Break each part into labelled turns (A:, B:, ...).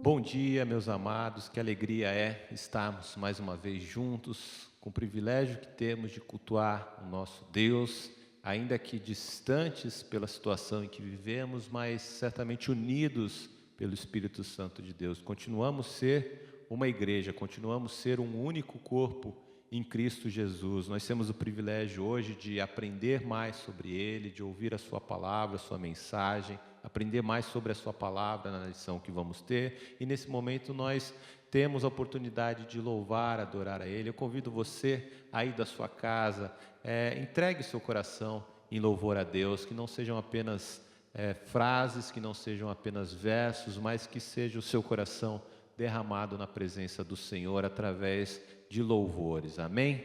A: Bom dia, meus amados, que alegria é estarmos mais uma vez juntos, com o privilégio que temos de cultuar o nosso Deus, ainda que distantes pela situação em que vivemos, mas certamente unidos pelo Espírito Santo de Deus. Continuamos a ser uma igreja, continuamos a ser um único corpo em Cristo Jesus. Nós temos o privilégio hoje de aprender mais sobre Ele, de ouvir a Sua palavra, a Sua mensagem, aprender mais sobre a Sua palavra na lição que vamos ter. E nesse momento nós temos a oportunidade de louvar, adorar a Ele. Eu convido você aí da sua casa, entregue o seu coração em louvor a Deus, que não sejam apenas frases, que não sejam apenas versos, mas que seja o seu coração derramado na presença do Senhor através de louvores. Amém?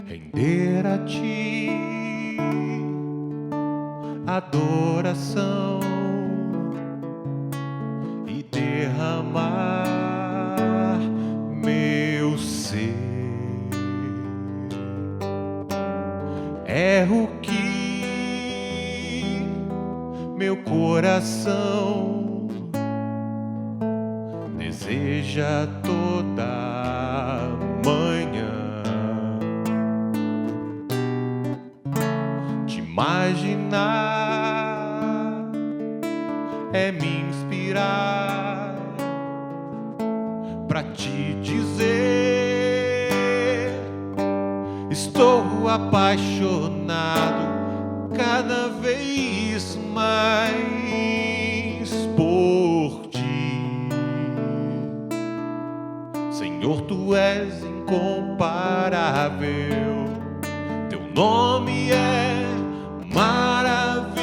A: Render a Ti adoração e derramar meu ser. É o que meu coração deseja toda manhã. Imaginar é me inspirar pra te dizer: estou apaixonado cada vez mais por Ti. Senhor, Tu és incomparável, Teu nome é maravilhoso.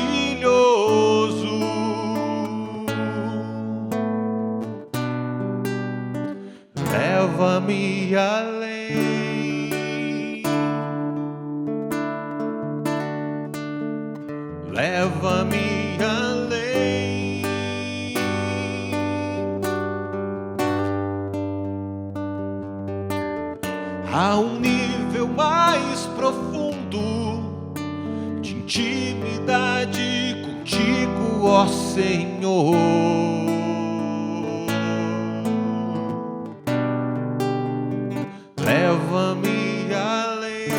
A: Leva-me além, leva-me além, a um nível mais profundo de intimidade contigo, ó Senhor. Leva-me além,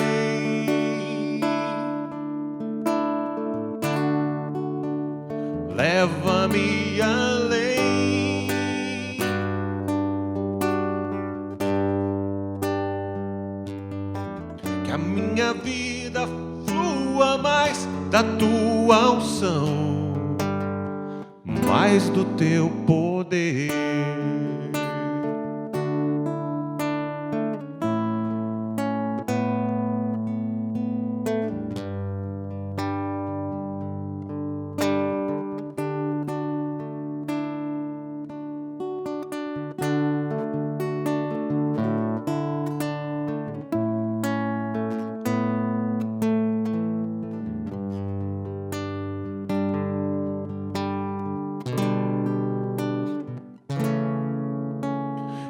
A: leva-me além, que a minha vida flua mais da Tua unção, mais do Teu poder.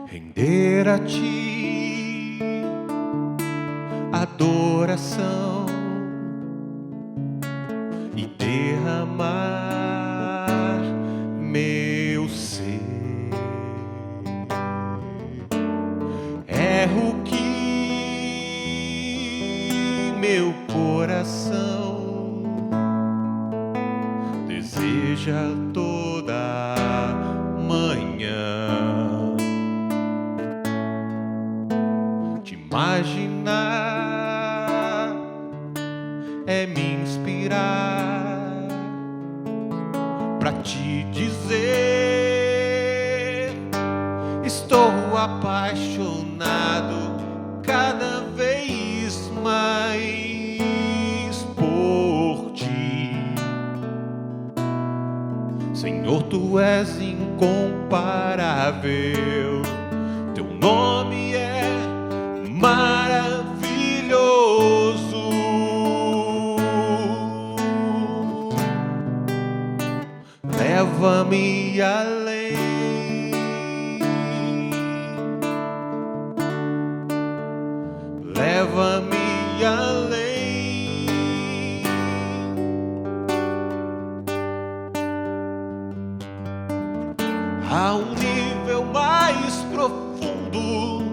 A: Render a Ti adoração e derramar meu ser. É o que meu coração deseja toda manhã. Imaginar é me inspirar pra te dizer: estou apaixonado inabalável, teu nome é maravilhoso. Leva-me além, leva-me além, a um nível mais profundo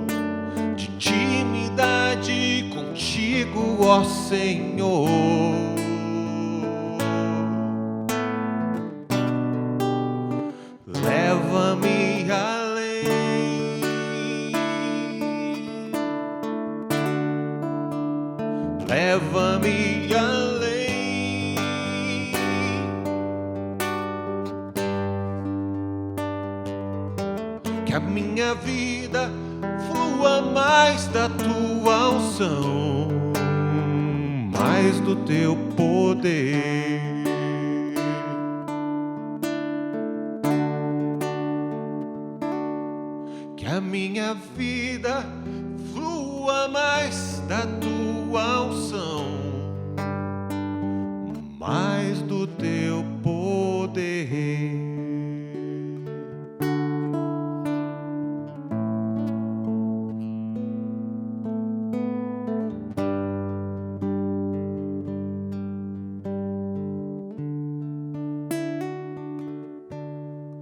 A: de intimidade contigo, ó Senhor. Leva-me além, leva-me além, que a minha vida flua mais da tua unção, mais do teu poder. Que a minha vida flua mais da tua unção, mais do teu poder.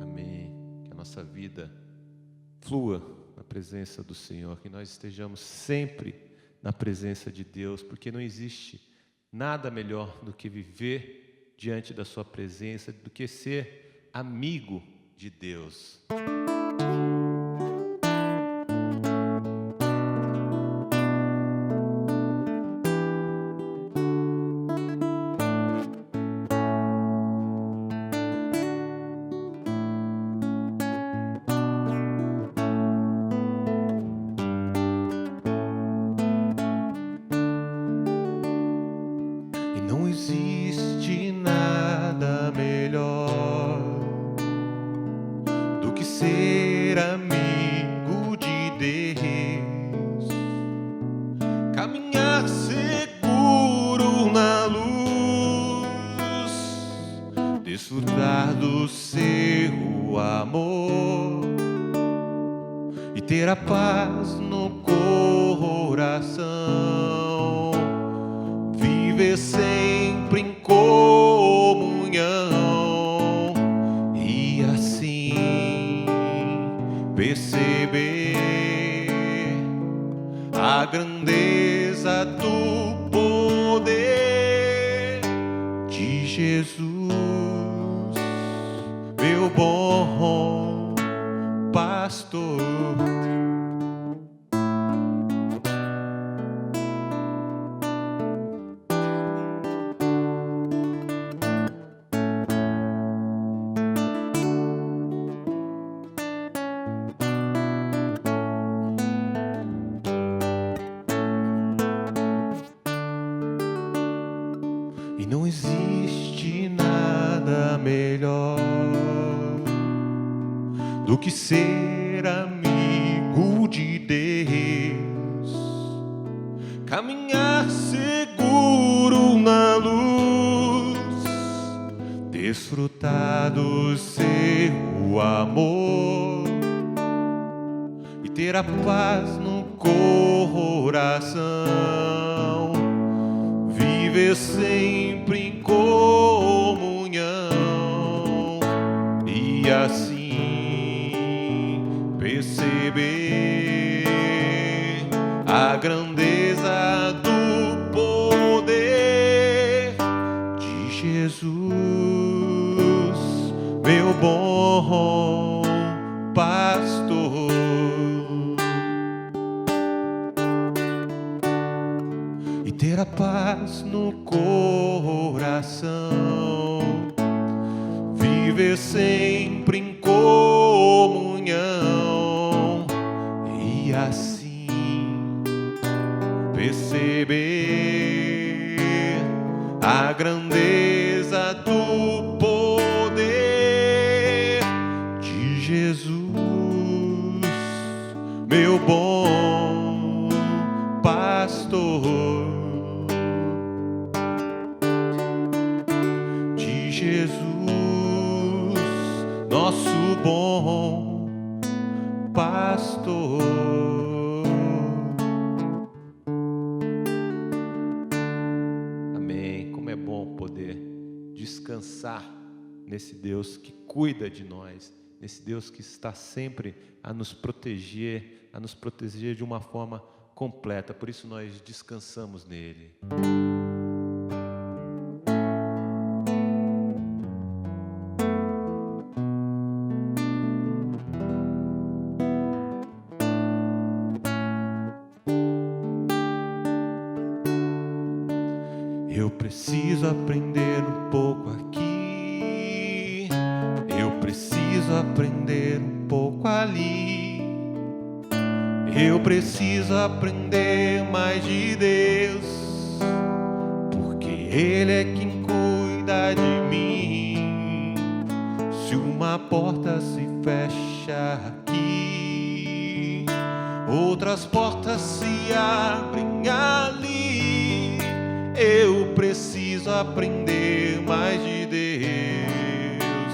A: Amém. Que a nossa vida flua na presença do Senhor, que nós estejamos sempre na presença de Deus, porque não existe nada melhor do que viver diante da sua presença, do que ser amigo de Deus. Não existe nada melhor do que ser amigo de Deus, caminhar seguro na luz, desfrutar do seu amor e ter a paz no coração, viver sempre em comunhão e assim perceber a grandeza do poder de Jesus, meu bom pastor. E não existe nada melhor do que ser amigo de Deus, caminhar seguro na luz, desfrutar do seu amor e ter a paz no coração, viver sempre em comunhão e assim perceber a grandeza do poder de Jesus, meu bom pastor. E ter a paz no coração, viver sempre em comunhão e assim perceber a grandeza do poder de Jesus, nesse Deus que cuida de nós, nesse Deus que está sempre a nos proteger de uma forma completa. Por isso nós descansamos nele. Eu preciso aprender um pouco aqui, eu preciso aprender um pouco ali, eu preciso aprender mais de Deus, porque Ele é quem cuida de mim. Se uma porta se fecha aqui, outras portas se abrem ali. Eu preciso aprender mais de Deus,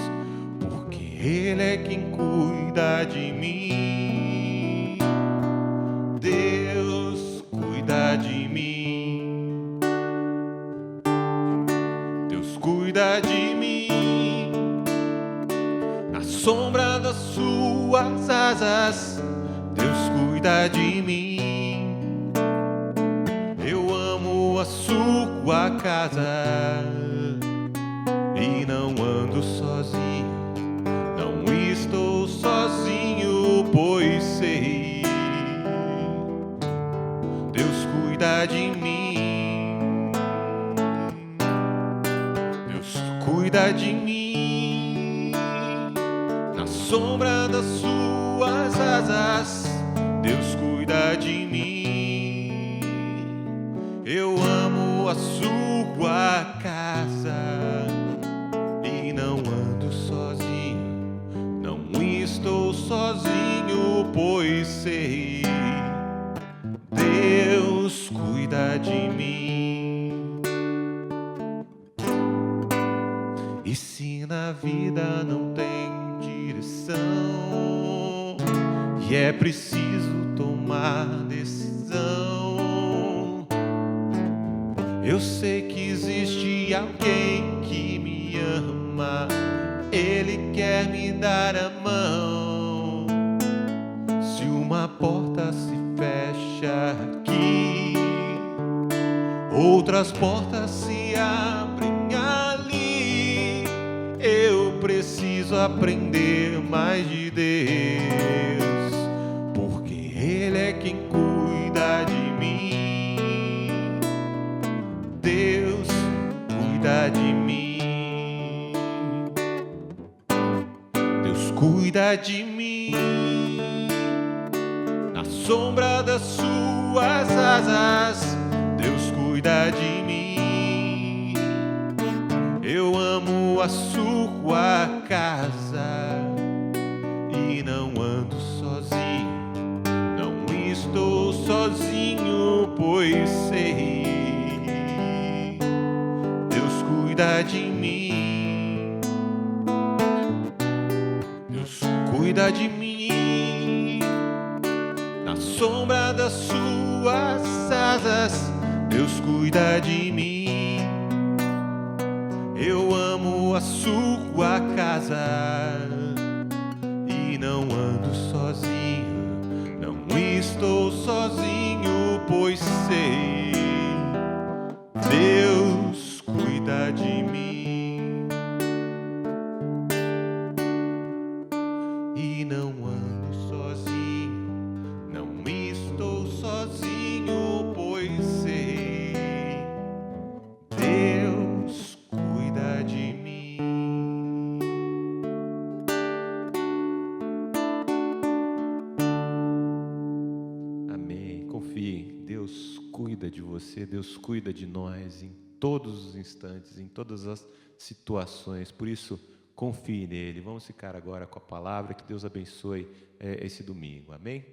A: porque Ele é quem cuida de mim. Deus cuida de mim. Deus cuida de mim. Na sombra das suas asas, Deus cuida de mim. A sua casa e não ando sozinho, não estou sozinho, pois sei, Deus cuida de mim, Deus cuida de mim. Na sombra das suas asas, Deus cuida de mim. Eu amo a sua casa e não ando sozinho, não estou sozinho, pois sei, Deus cuida de mim. E se na vida não tem direção e é preciso tomar decisão, eu sei que existe alguém que me ama, Ele quer me dar a mão. Se uma porta se fecha aqui, outras portas se abrem ali. Eu preciso aprender mais de Deus, porque Ele é quem cuida de mim. Deus cuida de mim. Deus cuida de mim. Na sombra das suas asas, Deus cuida de mim. Eu amo a sua casa e não ando sozinho, não estou sozinho, pois sei, cuida de mim. Deus cuida de mim. Na sombra das suas asas, Deus cuida de mim. Eu amo a sua casa e não ando sozinho, não estou sozinho, pois sei, Deus cuida de mim e não ando sozinho, não estou sozinho, pois sei, Deus cuida de mim. Amém. Confie, Deus cuida de você, Deus cuida de nós em todos os instantes, em todas as situações. Por isso, confie nele. Vamos ficar agora com a palavra. Que Deus abençoe esse domingo. Amém?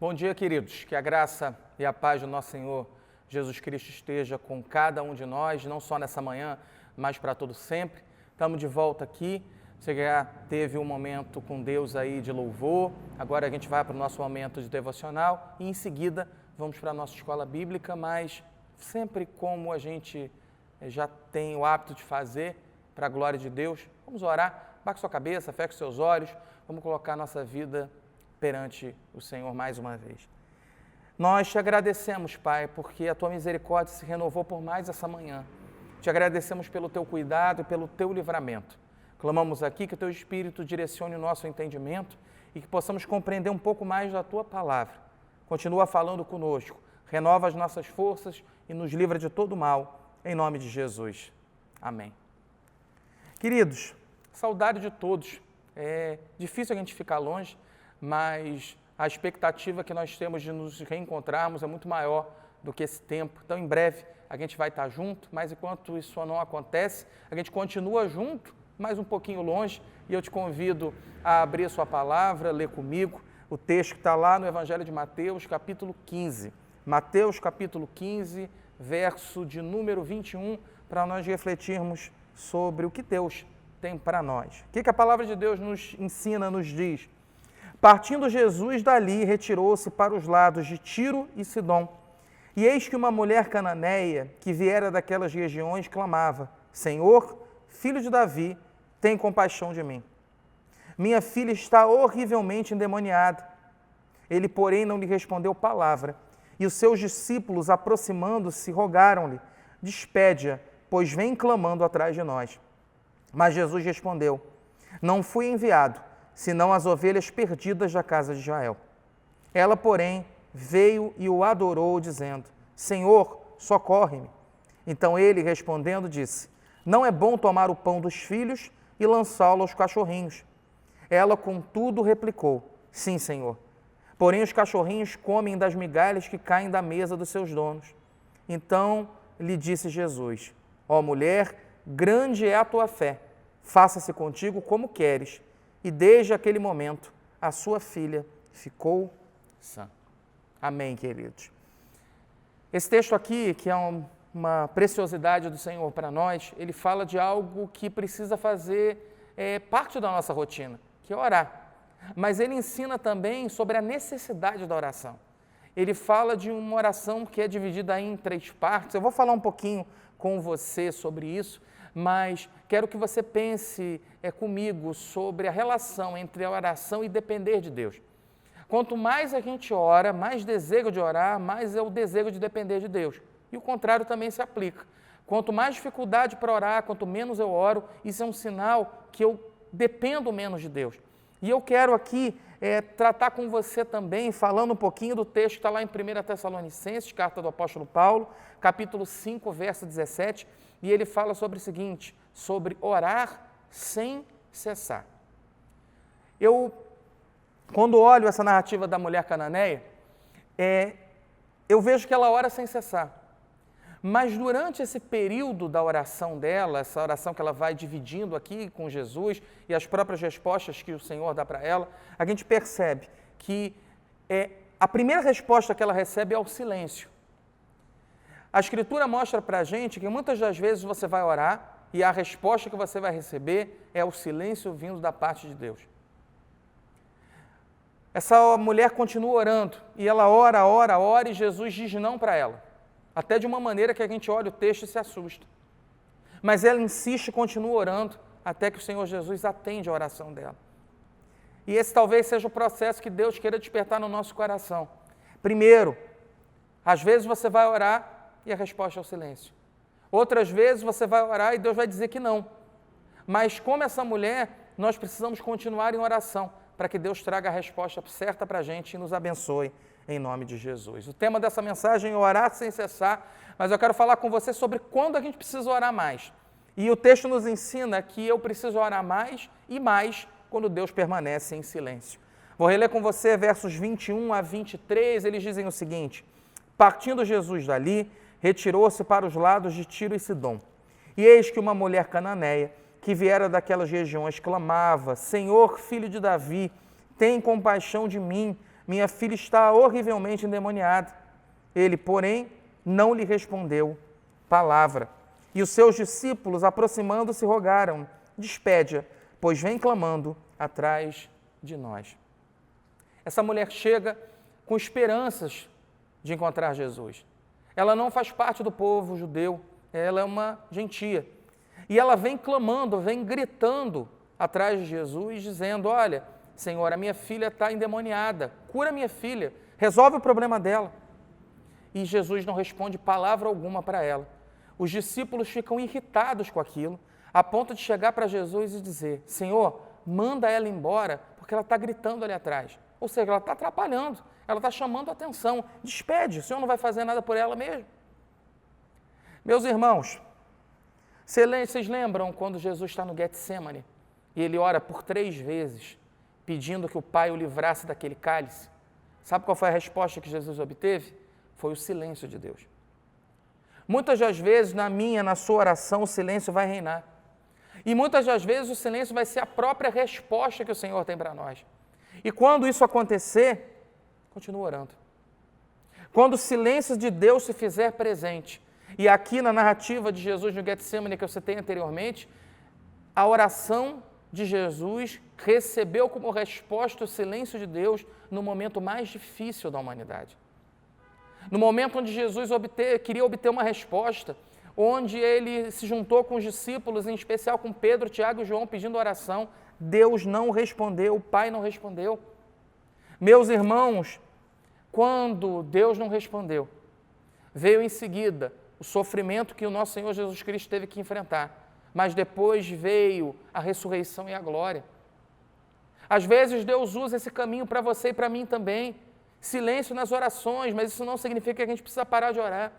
B: Bom dia, queridos. Que a graça e a paz do nosso Senhor Jesus Cristo esteja com cada um de nós, não só nessa manhã, mas para todo sempre. Estamos de volta aqui. Você já teve um momento com Deus aí de louvor. Agora a gente vai para o nosso momento de devocional e em seguida vamos para a nossa escola bíblica, mas sempre como a gente já tem o hábito de fazer, para a glória de Deus, Vamos orar, baixe sua cabeça, feche seus olhos, vamos colocar nossa vida perante o Senhor mais uma vez. Nós te agradecemos, Pai, porque a Tua misericórdia se renovou por mais essa manhã. Te agradecemos pelo Teu cuidado e pelo Teu livramento. Clamamos aqui que o Teu Espírito direcione o nosso entendimento e que possamos compreender um pouco mais da Tua palavra. Continua falando conosco, renova as nossas forças e nos livra de todo mal, em nome de Jesus. Amém. Queridos, saudade de todos. É difícil a gente ficar longe, mas a expectativa que nós temos de nos reencontrarmos é muito maior do que esse tempo. Então, em breve, a gente vai estar junto, mas enquanto isso não acontece, a gente continua junto, mas um pouquinho longe, e eu te convido a abrir a sua palavra, ler comigo o texto que está lá no Evangelho de Mateus, capítulo 15. Mateus, capítulo 15, verso de número 21, para nós refletirmos sobre o que Deus tem para nós. O que a palavra de Deus nos ensina, nos diz? Partindo Jesus dali, retirou-se para os lados de Tiro e Sidom. E eis que uma mulher cananeia, que viera daquelas regiões, clamava: Senhor, filho de Davi, tem compaixão de mim. Minha filha está horrivelmente endemoniada. Ele, porém, não lhe respondeu palavra. E os seus discípulos, aproximando-se, rogaram-lhe: Despede-a, pois vem clamando atrás de nós. Mas Jesus respondeu: Não fui enviado, senão as ovelhas perdidas da casa de Israel. Ela, porém, veio e o adorou, dizendo: Senhor, socorre-me. Então ele, respondendo, disse: Não é bom tomar o pão dos filhos e lançá-lo aos cachorrinhos. Ela, contudo, replicou: Sim, Senhor. Porém, os cachorrinhos comem das migalhas que caem da mesa dos seus donos. Então lhe disse Jesus: Ó mulher, grande é a tua fé, faça-se contigo como queres. E desde aquele momento, a sua filha ficou sã. Amém, queridos. Esse texto aqui, que é uma preciosidade do Senhor para nós, ele fala de algo que precisa fazer parte da nossa rotina, que é orar. Mas ele ensina também sobre a necessidade da oração. Ele fala de uma oração que é dividida em 3 partes. Eu vou falar um pouquinho com você sobre isso, mas quero que você pense comigo sobre a relação entre a oração e depender de Deus. Quanto mais a gente ora, mais desejo de orar, mais é o desejo de depender de Deus. E o contrário também se aplica. Quanto mais dificuldade para orar, quanto menos eu oro, isso é um sinal que eu dependo menos de Deus. E eu quero aqui tratar com você também, falando um pouquinho do texto que está lá em 1 Tessalonicenses, carta do apóstolo Paulo, capítulo 5, verso 17, e ele fala sobre o seguinte, sobre orar sem cessar. Quando olho essa narrativa da mulher cananeia, eu vejo que ela ora sem cessar. Mas durante esse período da oração dela, essa oração que ela vai dividindo aqui com Jesus e as próprias respostas que o Senhor dá para ela, a gente percebe que a primeira resposta que ela recebe é o silêncio. A Escritura mostra para a gente que muitas das vezes você vai orar e a resposta que você vai receber é o silêncio vindo da parte de Deus. Essa mulher continua orando e ela ora e Jesus diz não para ela. Até de uma maneira que a gente olha o texto e se assusta. Mas ela insiste e continua orando até que o Senhor Jesus atende a oração dela. E esse talvez seja o processo que Deus queira despertar no nosso coração. Primeiro, às vezes você vai orar e a resposta é o silêncio. Outras vezes você vai orar e Deus vai dizer que não. Mas como essa mulher, nós precisamos continuar em oração para que Deus traga a resposta certa para a gente e nos abençoe. Em nome de Jesus. O tema dessa mensagem é orar sem cessar, mas eu quero falar com você sobre quando a gente precisa orar mais. E o texto nos ensina que eu preciso orar mais e mais quando Deus permanece em silêncio. Vou reler com você versos 21 a 23, eles dizem o seguinte: Partindo Jesus dali, retirou-se para os lados de Tiro e Sidom. E eis que uma mulher cananeia, que viera daquelas regiões, clamava: Senhor, filho de Davi, tem compaixão de mim. Minha filha está horrivelmente endemoniada. Ele, porém, não lhe respondeu palavra. E os seus discípulos, aproximando-se, rogaram: Despede-a, pois vem clamando atrás de nós. Essa mulher chega com esperanças de encontrar Jesus. Ela não faz parte do povo judeu, ela é uma gentia. E ela vem clamando, vem gritando atrás de Jesus, dizendo: olha, Senhor, a minha filha está endemoniada, cura minha filha, resolve o problema dela. E Jesus não responde palavra alguma para ela. Os discípulos ficam irritados com aquilo, a ponto de chegar para Jesus e dizer: Senhor, manda ela embora, porque ela está gritando ali atrás. Ou seja, ela está atrapalhando, ela está chamando a atenção. Despede, o Senhor não vai fazer nada por ela mesmo. Meus irmãos, vocês lembram quando Jesus está no Getsemane e ele ora por 3 vezes, pedindo que o Pai o livrasse daquele cálice? Sabe qual foi a resposta que Jesus obteve? Foi o silêncio de Deus. Muitas das vezes, na sua oração, o silêncio vai reinar. E muitas das vezes o silêncio vai ser a própria resposta que o Senhor tem para nós. E quando isso acontecer, continue orando. Quando o silêncio de Deus se fizer presente, e aqui na narrativa de Jesus no Getsemane que eu citei anteriormente, a oração de Jesus recebeu como resposta o silêncio de Deus no momento mais difícil da humanidade. No momento onde Jesus queria obter uma resposta, onde ele se juntou com os discípulos, em especial com Pedro, Tiago e João, pedindo oração, Deus não respondeu, o Pai não respondeu. Meus irmãos, quando Deus não respondeu, veio em seguida o sofrimento que o nosso Senhor Jesus Cristo teve que enfrentar, mas depois veio a ressurreição e a glória. Às vezes Deus usa esse caminho para você e para mim também. Silêncio nas orações, mas isso não significa que a gente precisa parar de orar.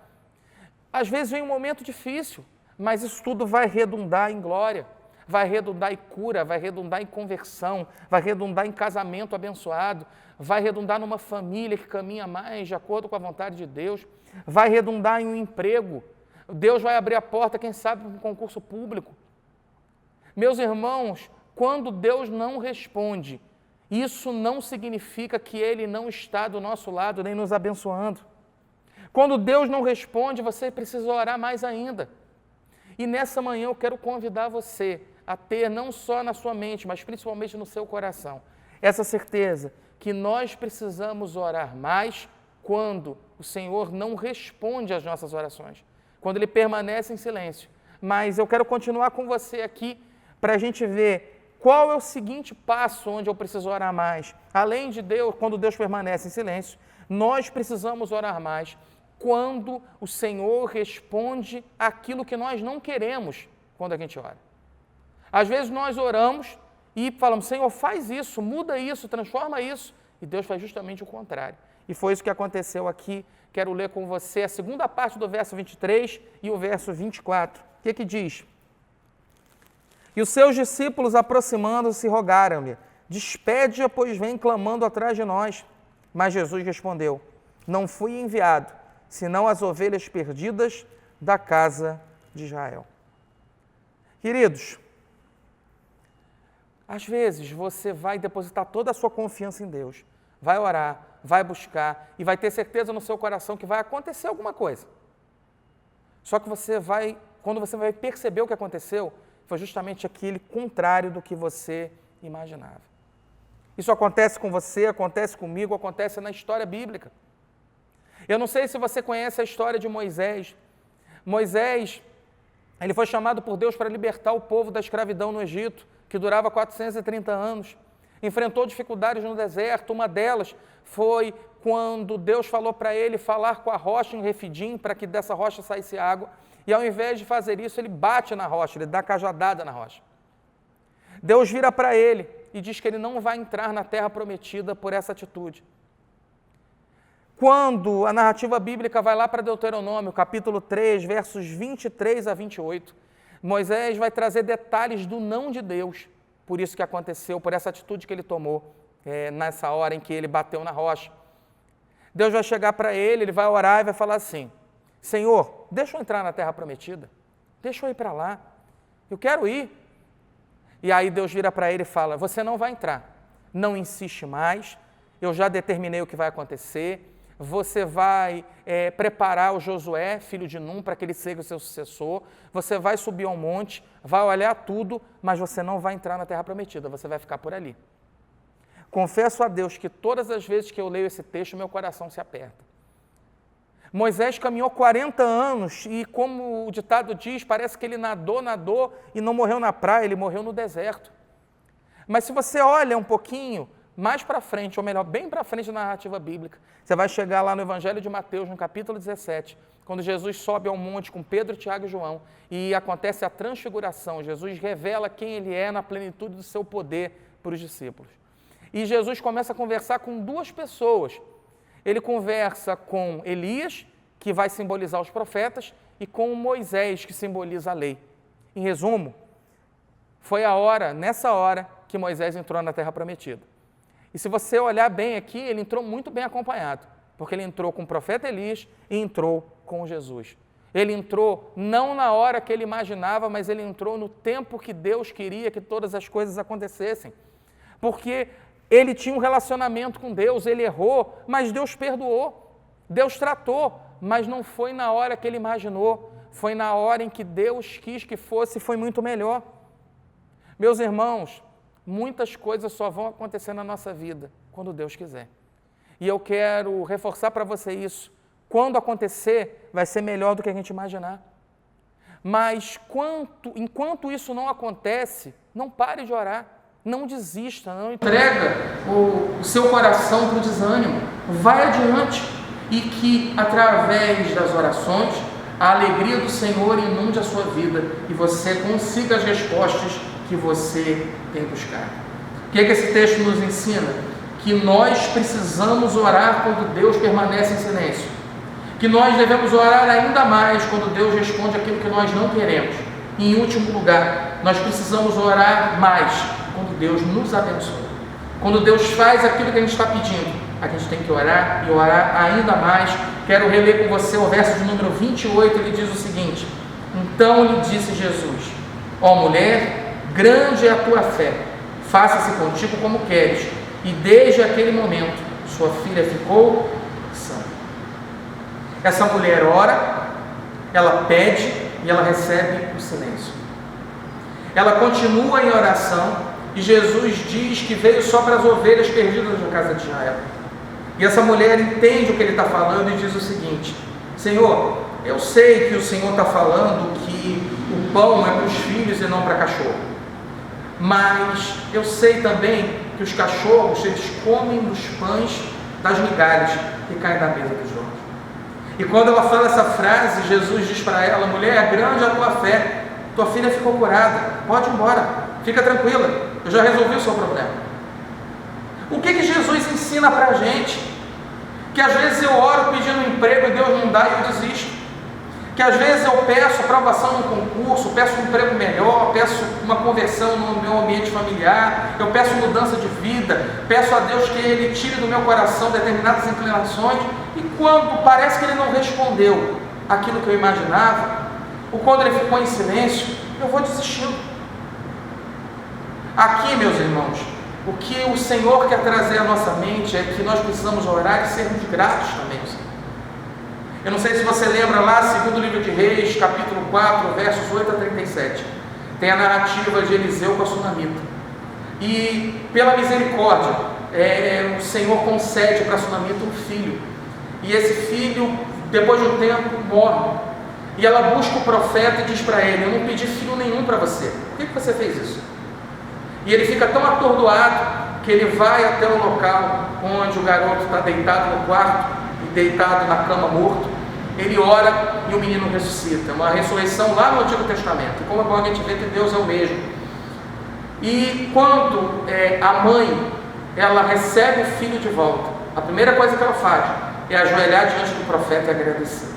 B: Às vezes vem um momento difícil, mas isso tudo vai redundar em glória, vai redundar em cura, vai redundar em conversão, vai redundar em casamento abençoado, vai redundar numa família que caminha mais de acordo com a vontade de Deus, vai redundar em um emprego. Deus vai abrir a porta, quem sabe, para um concurso público. Meus irmãos, quando Deus não responde, isso não significa que Ele não está do nosso lado, nem nos abençoando. Quando Deus não responde, você precisa orar mais ainda. E nessa manhã eu quero convidar você a ter, não só na sua mente, mas principalmente no seu coração, essa certeza que nós precisamos orar mais quando o Senhor não responde às nossas orações, quando Ele permanece em silêncio. Mas eu quero continuar com você aqui para a gente ver qual é o seguinte passo onde eu preciso orar mais. Além de Deus, quando Deus permanece em silêncio, nós precisamos orar mais quando o Senhor responde aquilo que nós não queremos quando a gente ora. Às vezes nós oramos e falamos: Senhor, faz isso, muda isso, transforma isso. E Deus faz justamente o contrário. E foi isso que aconteceu aqui. Quero ler com você a segunda parte do verso 23 e o verso 24. O que diz? E os seus discípulos, aproximando-se, rogaram-lhe: despede-a, pois vem clamando atrás de nós. Mas Jesus respondeu: não fui enviado, senão as ovelhas perdidas da casa de Israel. Queridos, às vezes você vai depositar toda a sua confiança em Deus, vai orar, vai buscar e vai ter certeza no seu coração que vai acontecer alguma coisa. Só que quando você vai perceber o que aconteceu, foi justamente aquele contrário do que você imaginava. Isso acontece com você, acontece comigo, acontece na história bíblica. Eu não sei se você conhece a história de Moisés. Moisés, ele foi chamado por Deus para libertar o povo da escravidão no Egito, que durava 430 anos. Enfrentou dificuldades no deserto, uma delas foi quando Deus falou para ele falar com a rocha em Refidim, para que dessa rocha saísse água. E ao invés de fazer isso, ele bate na rocha, ele dá cajadada na rocha. Deus vira para ele e diz que ele não vai entrar na terra prometida por essa atitude. Quando a narrativa bíblica vai lá para Deuteronômio, capítulo 3, versos 23 a 28, Moisés vai trazer detalhes do não de Deus, por isso que aconteceu, por essa atitude que ele tomou nessa hora em que ele bateu na rocha. Deus vai chegar para ele vai orar e vai falar assim: Senhor, deixa eu entrar na terra prometida, deixa eu ir para lá, eu quero ir. E aí Deus vira para ele e fala: você não vai entrar, não insiste mais, eu já determinei o que vai acontecer, você vai preparar o Josué, filho de Num, para que ele seja o seu sucessor, você vai subir ao monte, vai olhar tudo, mas você não vai entrar na terra prometida, você vai ficar por ali. Confesso a Deus que todas as vezes que eu leio esse texto, meu coração se aperta. Moisés caminhou 40 anos e, como o ditado diz, parece que ele nadou e não morreu na praia, ele morreu no deserto. Mas se você olha um pouquinho mais para frente, ou melhor, bem para frente na narrativa bíblica, você vai chegar lá no Evangelho de Mateus, no capítulo 17, quando Jesus sobe ao monte com Pedro, Tiago e João, e acontece a transfiguração. Jesus revela quem ele é na plenitude do seu poder para os discípulos. E Jesus começa a conversar com duas pessoas. Ele conversa com Elias, que vai simbolizar os profetas, e com Moisés, que simboliza a lei. Em resumo, foi nessa hora, que Moisés entrou na Terra Prometida. E se você olhar bem aqui, ele entrou muito bem acompanhado, porque ele entrou com o profeta Elias e entrou com Jesus. Ele entrou não na hora que ele imaginava, mas ele entrou no tempo que Deus queria que todas as coisas acontecessem. Porque ele tinha um relacionamento com Deus, ele errou, mas Deus perdoou. Deus tratou, mas não foi na hora que ele imaginou, foi na hora em que Deus quis que fosse e foi muito melhor. Meus irmãos, muitas coisas só vão acontecer na nossa vida quando Deus quiser. E eu quero reforçar para você isso. Quando acontecer, vai ser melhor do que a gente imaginar. Mas enquanto isso não acontece, não pare de orar. Não desista, não entrega o seu coração para o desânimo. Vai adiante e que, através das orações, a alegria do Senhor inunde a sua vida e você consiga as respostas que você tem buscado. O que é que esse texto nos ensina? Que nós precisamos orar quando Deus permanece em silêncio. Que nós devemos orar ainda mais quando Deus responde aquilo que nós não queremos. E, em último lugar, nós precisamos orar mais quando Deus nos abençoa. Quando Deus faz aquilo que a gente está pedindo, a gente tem que orar e orar ainda mais. Quero reler com você o verso de número 28, ele diz o seguinte: então lhe disse Jesus: ó mulher, grande é a tua fé, faça-se contigo como queres. E desde aquele momento, sua filha ficou sã. Essa mulher ora, ela pede e ela recebe o silêncio. Ela continua em oração e Jesus diz que veio só para as ovelhas perdidas da casa de Israel. E essa mulher entende o que ele está falando e diz o seguinte: Senhor, eu sei que o Senhor está falando que o pão é para os filhos e não para cachorro. Mas eu sei também que os cachorros, eles comem dos pães das migalhas que caem da mesa dos homens. E quando ela fala essa frase, Jesus diz para ela: mulher, grande é a tua fé, tua filha ficou curada, pode ir embora, fica tranquila, eu já resolvi o seu problema. O que Jesus ensina para a gente? Que às vezes eu oro pedindo um emprego e Deus não dá e eu desisto. Que às vezes eu peço aprovação no concurso, peço um emprego melhor, peço uma conversão no meu ambiente familiar, eu peço mudança de vida, peço a Deus que Ele tire do meu coração determinadas inclinações, e quando parece que Ele não respondeu aquilo que eu imaginava, ou quando Ele ficou em silêncio, eu vou desistindo. Aqui, meus irmãos, o que o Senhor quer trazer à nossa mente é que nós precisamos orar e sermos gratos também ao Senhor. Eu não sei se você lembra lá, segundo livro de Reis, capítulo 4, versos 8 a 37. Tem a narrativa de Eliseu com a sunamita. E pela misericórdia, o Senhor concede para a sunamita um filho. E esse filho, depois de um tempo, morre. E ela busca o profeta e diz para ele: eu não pedi filho nenhum para você. Por que você fez isso? E ele fica tão atordoado que ele vai até o local onde o garoto está deitado no quarto e deitado na cama morto. Ele ora e o menino ressuscita. Uma ressurreição lá no Antigo Testamento. Como é bom a gente ver que Deus é o mesmo. E quando a mãe ela recebe o filho de volta, a primeira coisa que ela faz é ajoelhar diante do profeta e agradecer.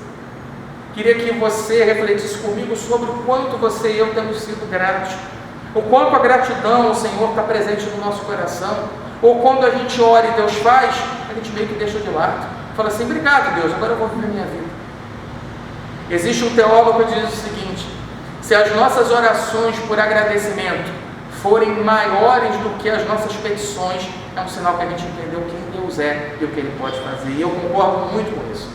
B: Queria que você refletisse comigo sobre o quanto você e eu temos sido gratos, o quanto a gratidão ao Senhor está presente no nosso coração, ou quando a gente ora e Deus faz, a gente meio que deixa de lado, fala assim: obrigado Deus, agora eu vou viver a minha vida. Existe um teólogo que diz o seguinte: se as nossas orações por agradecimento forem maiores do que as nossas petições, é um sinal que a gente entendeu quem Deus é e o que Ele pode fazer. E eu concordo muito com isso.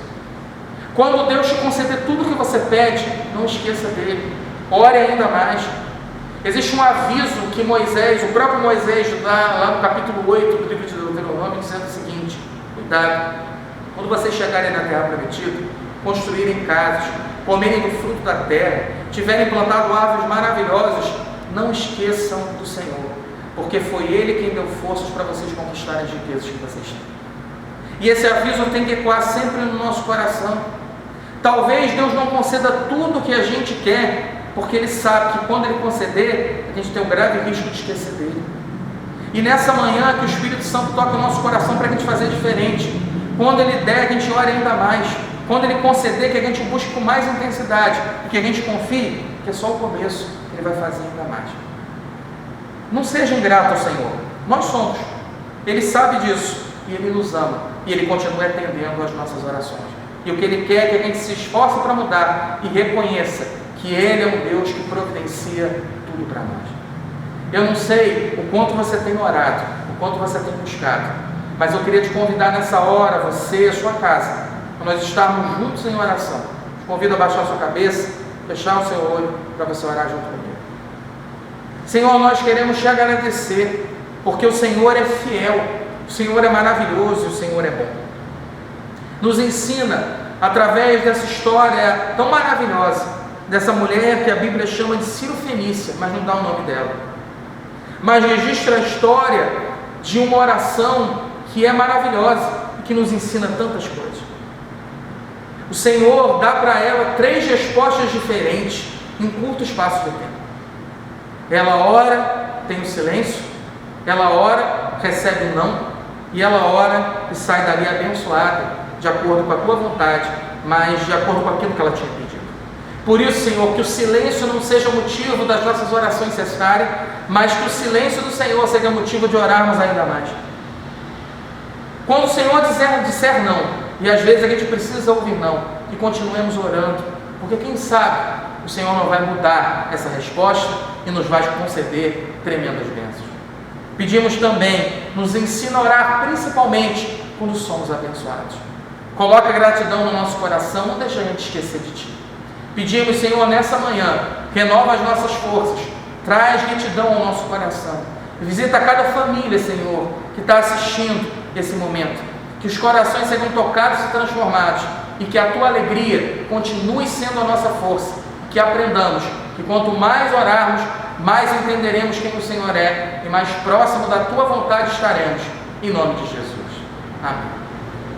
B: Quando Deus te conceder tudo o que você pede, não esqueça dele, ore ainda mais. Existe um aviso que Moisés, o próprio Moisés, dá lá no capítulo 8 do livro de Deuteronômio, dizendo o seguinte: cuidado, quando vocês chegarem na terra prometida, construírem casas, comerem do fruto da terra, tiverem plantado árvores maravilhosas, não esqueçam do Senhor, porque foi Ele quem deu forças para vocês conquistarem as riquezas que vocês têm. E esse aviso tem que ecoar sempre no nosso coração. Talvez Deus não conceda tudo o que a gente quer, porque Ele sabe que quando Ele conceder, a gente tem um grave risco de esquecer dele. E nessa manhã que o Espírito Santo toca o nosso coração para a gente fazer diferente. Quando Ele der, que a gente ore ainda mais. Quando Ele conceder, que a gente busque com mais intensidade, e que a gente confie que é só o começo, que Ele vai fazer ainda mais. Não seja ingrato ao Senhor. Nós somos. Ele sabe disso e Ele nos ama. E Ele continua atendendo às nossas orações. E o que Ele quer é que a gente se esforce para mudar e reconheça que Ele é um Deus que providencia tudo para nós. Eu não sei o quanto você tem orado, o quanto você tem buscado, mas eu queria te convidar nessa hora, você e a sua casa, para nós estarmos juntos em oração. Te convido a baixar a sua cabeça, fechar o seu olho, para você orar junto comigo. Senhor, nós queremos te agradecer, porque o Senhor é fiel, o Senhor é maravilhoso e o Senhor é bom. Nos ensina, através dessa história tão maravilhosa, dessa mulher que a Bíblia chama de Ciro Fenícia, mas não dá o nome dela. Mas registra a história de uma oração que é maravilhosa e que nos ensina tantas coisas. O Senhor dá para ela 3 respostas diferentes em curto espaço de tempo. Ela ora, tem o silêncio, ela ora, recebe um não, e ela ora e sai dali abençoada, de acordo com a tua vontade, mas de acordo com aquilo que ela tinha pedido. Por isso, Senhor, que o silêncio não seja motivo das nossas orações cessarem, mas que o silêncio do Senhor seja motivo de orarmos ainda mais. Quando o Senhor disser não, e às vezes a gente precisa ouvir não, que continuemos orando, porque quem sabe o Senhor não vai mudar essa resposta e nos vai conceder tremendas bênçãos. Pedimos também, nos ensina a orar principalmente quando somos abençoados. Coloca gratidão no nosso coração, não deixa a gente esquecer de Ti. Pedimos, Senhor, nessa manhã, renova as nossas forças, traz retidão ao nosso coração. Visita cada família, Senhor, que está assistindo esse momento. Que os corações sejam tocados e transformados e que a Tua alegria continue sendo a nossa força. Que aprendamos que quanto mais orarmos, mais entenderemos quem o Senhor é e mais próximo da Tua vontade estaremos. Em nome de Jesus. Amém.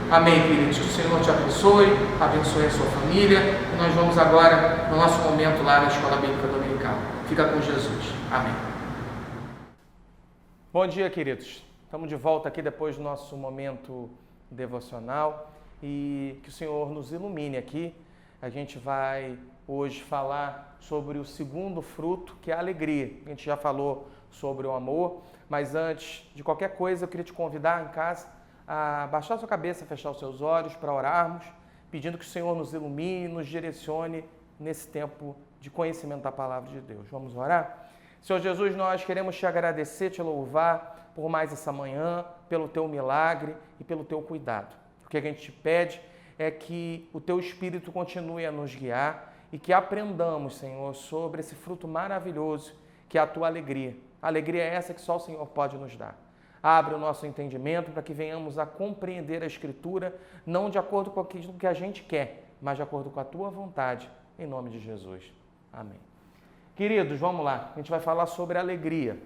B: Amém, queridos. Que o Senhor te abençoe a sua família. E nós vamos agora no nosso momento lá na Escola Bíblica Dominical. Fica com Jesus. Amém. Bom dia, queridos. Estamos de volta aqui depois do nosso momento devocional e que o Senhor nos ilumine aqui. A gente vai hoje falar sobre o segundo fruto, que é a alegria. A gente já falou sobre o amor, mas antes de qualquer coisa eu queria te convidar em casa a baixar sua cabeça, fechar os seus olhos para orarmos, pedindo que o Senhor nos ilumine, nos direcione nesse tempo de conhecimento da Palavra de Deus. Vamos orar? Senhor Jesus, nós queremos te agradecer, te louvar por mais essa manhã, pelo teu milagre e pelo teu cuidado. O que a gente te pede é que o teu Espírito continue a nos guiar e que aprendamos, Senhor, sobre esse fruto maravilhoso que é a tua alegria. A alegria é essa que só o Senhor pode nos dar. Abre o nosso entendimento para que venhamos a compreender a Escritura, não de acordo com aquilo que a gente quer, mas de acordo com a tua vontade, em nome de Jesus. Amém. Queridos, vamos lá. A gente vai falar sobre alegria.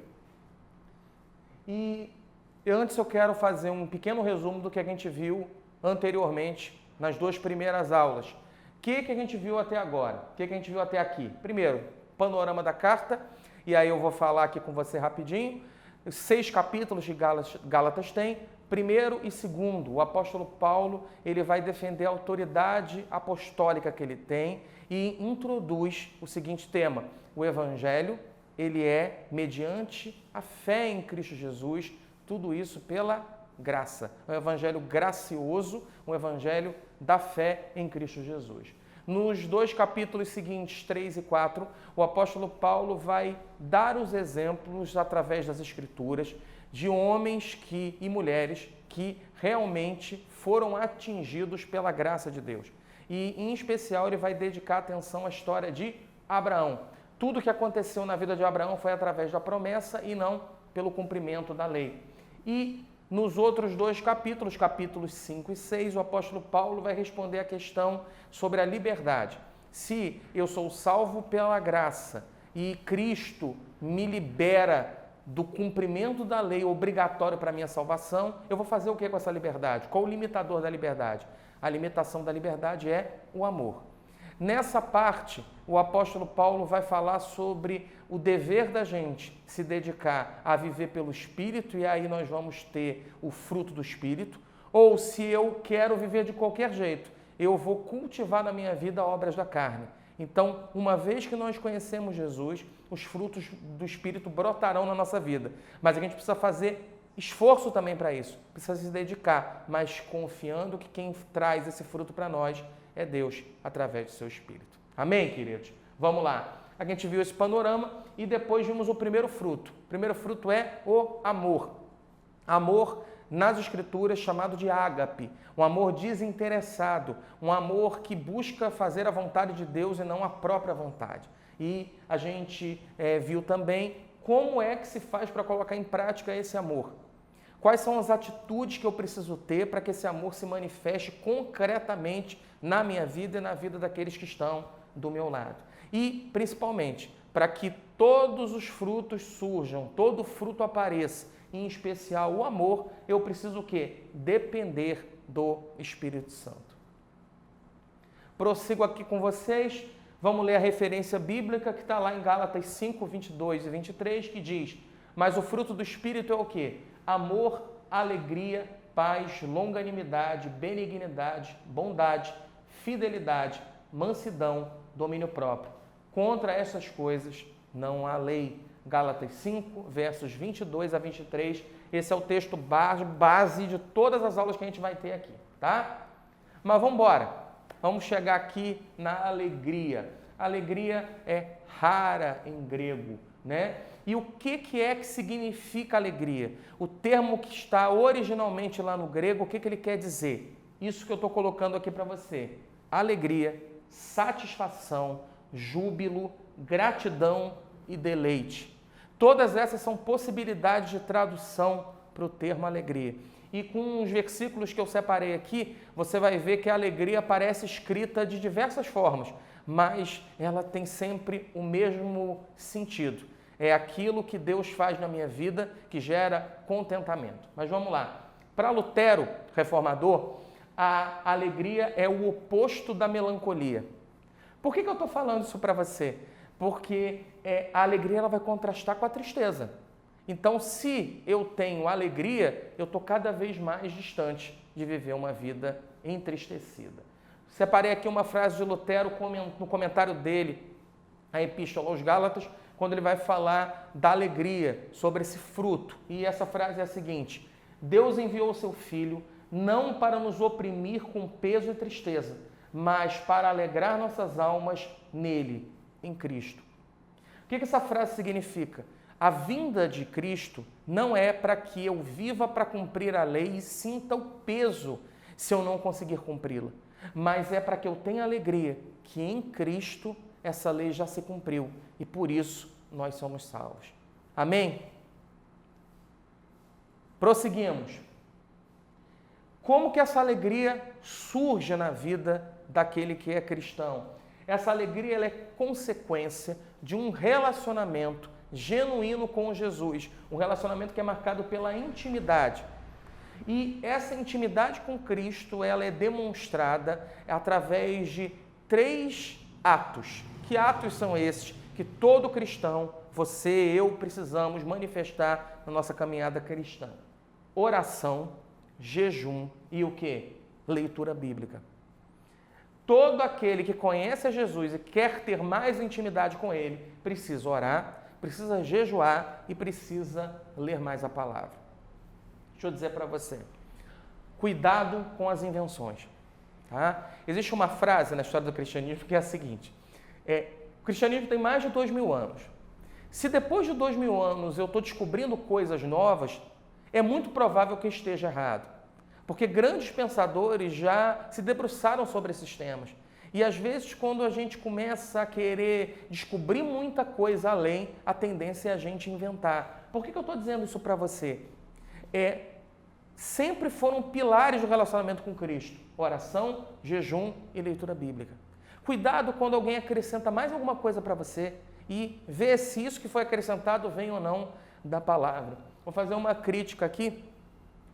B: E antes eu quero fazer um pequeno resumo do que a gente viu anteriormente nas 2 primeiras aulas. O que a gente viu até agora? O que a gente viu até aqui? Primeiro, panorama da carta, e aí eu vou falar aqui com você rapidinho. 6 capítulos de Gálatas tem, 1º e 2º, o apóstolo Paulo ele vai defender a autoridade apostólica que ele tem e introduz o seguinte tema: o Evangelho ele é mediante a fé em Cristo Jesus, tudo isso pela graça. É um Evangelho gracioso, um Evangelho da fé em Cristo Jesus. Nos 2 capítulos seguintes, 3 e 4, o apóstolo Paulo vai dar os exemplos, através das Escrituras, de homens e mulheres que realmente foram atingidos pela graça de Deus. E, em especial, ele vai dedicar atenção à história de Abraão. Tudo que aconteceu na vida de Abraão foi através da promessa e não pelo cumprimento da lei. E Nos outros dois capítulos, capítulos 5 e 6, o apóstolo Paulo vai responder a questão sobre a liberdade. Se eu sou salvo pela graça e Cristo me libera do cumprimento da lei obrigatório para a minha salvação, eu vou fazer o que com essa liberdade? Qual o limitador da liberdade? A limitação da liberdade é o amor. Nessa parte, o apóstolo Paulo vai falar sobre o dever da gente se dedicar a viver pelo Espírito, e aí nós vamos ter o fruto do Espírito, ou se eu quero viver de qualquer jeito, eu vou cultivar na minha vida obras da carne. Então, uma vez que nós conhecemos Jesus, os frutos do Espírito brotarão na nossa vida. Mas a gente precisa fazer esforço também para isso, precisa se dedicar, mas confiando que quem traz esse fruto para nós é Deus, através do seu Espírito. Amém, queridos? Vamos lá. A gente viu esse panorama e depois vimos o primeiro fruto. O primeiro fruto é o amor. Amor nas Escrituras chamado de ágape, um amor desinteressado, um amor que busca fazer a vontade de Deus e não a própria vontade. E a gente viu também como é que se faz para colocar em prática esse amor. Quais são as atitudes que eu preciso ter para que esse amor se manifeste concretamente na minha vida e na vida daqueles que estão do meu lado. E, principalmente, para que todos os frutos surjam, todo fruto apareça, em especial o amor, eu preciso o quê? Depender do Espírito Santo. Prossigo aqui com vocês, vamos ler a referência bíblica que está lá em Gálatas 5, 22 e 23, que diz: mas o fruto do Espírito é o quê? Amor, alegria, paz, longanimidade, benignidade, bondade, fidelidade, mansidão, domínio próprio. Contra essas coisas não há lei. Gálatas 5, versos 22 a 23. Esse é o texto base de todas as aulas que a gente vai ter aqui, tá? Mas vamos embora. Vamos chegar aqui na alegria. Alegria é rara em grego, né? E o que é que significa alegria? O termo que está originalmente lá no grego, o que ele quer dizer? Isso que eu estou colocando aqui para você. Alegria, satisfação, júbilo, gratidão e deleite. Todas essas são possibilidades de tradução para o termo alegria. E com os versículos que eu separei aqui, você vai ver que a alegria aparece escrita de diversas formas, mas ela tem sempre o mesmo sentido. É aquilo que Deus faz na minha vida que gera contentamento. Mas vamos lá. Para Lutero, reformador, a alegria é o oposto da melancolia. Por que eu estou falando isso para você? Porque a alegria ela vai contrastar com a tristeza. Então, se eu tenho alegria, eu estou cada vez mais distante de viver uma vida entristecida. Separei aqui uma frase de Lutero no comentário dele, a Epístola aos Gálatas, quando ele vai falar da alegria, sobre esse fruto. E essa frase é a seguinte: Deus enviou o seu Filho não para nos oprimir com peso e tristeza, mas para alegrar nossas almas nele, em Cristo. O que essa frase significa? A vinda de Cristo não é para que eu viva para cumprir a lei e sinta o peso se eu não conseguir cumpri-la, mas é para que eu tenha alegria que em Cristo essa lei já se cumpriu e por isso nós somos salvos. Amém? Prosseguimos. Como que essa alegria surge na vida daquele que é cristão? Essa alegria ela é consequência de um relacionamento genuíno com Jesus, um relacionamento que é marcado pela intimidade. E essa intimidade com Cristo ela é demonstrada através de 3 atos. Que atos são esses que todo cristão, você, eu, precisamos manifestar na nossa caminhada cristã? Oração, jejum e o quê? Leitura bíblica. Todo aquele que conhece a Jesus e quer ter mais intimidade com Ele, precisa orar, precisa jejuar e precisa ler mais a palavra. Deixa eu dizer para você, cuidado com as invenções. Tá? Existe uma frase na história do cristianismo que é a seguinte, o cristianismo tem mais de 2000 anos. Se depois de 2000 anos eu estou descobrindo coisas novas, é muito provável que esteja errado. Porque grandes pensadores já se debruçaram sobre esses temas. E às vezes, quando a gente começa a querer descobrir muita coisa além, a tendência é a gente inventar. Por que eu estou dizendo isso para você? sempre foram pilares do relacionamento com Cristo: oração, jejum e leitura bíblica. Cuidado quando alguém acrescenta mais alguma coisa para você e vê se isso que foi acrescentado vem ou não da palavra. Vou fazer uma crítica aqui,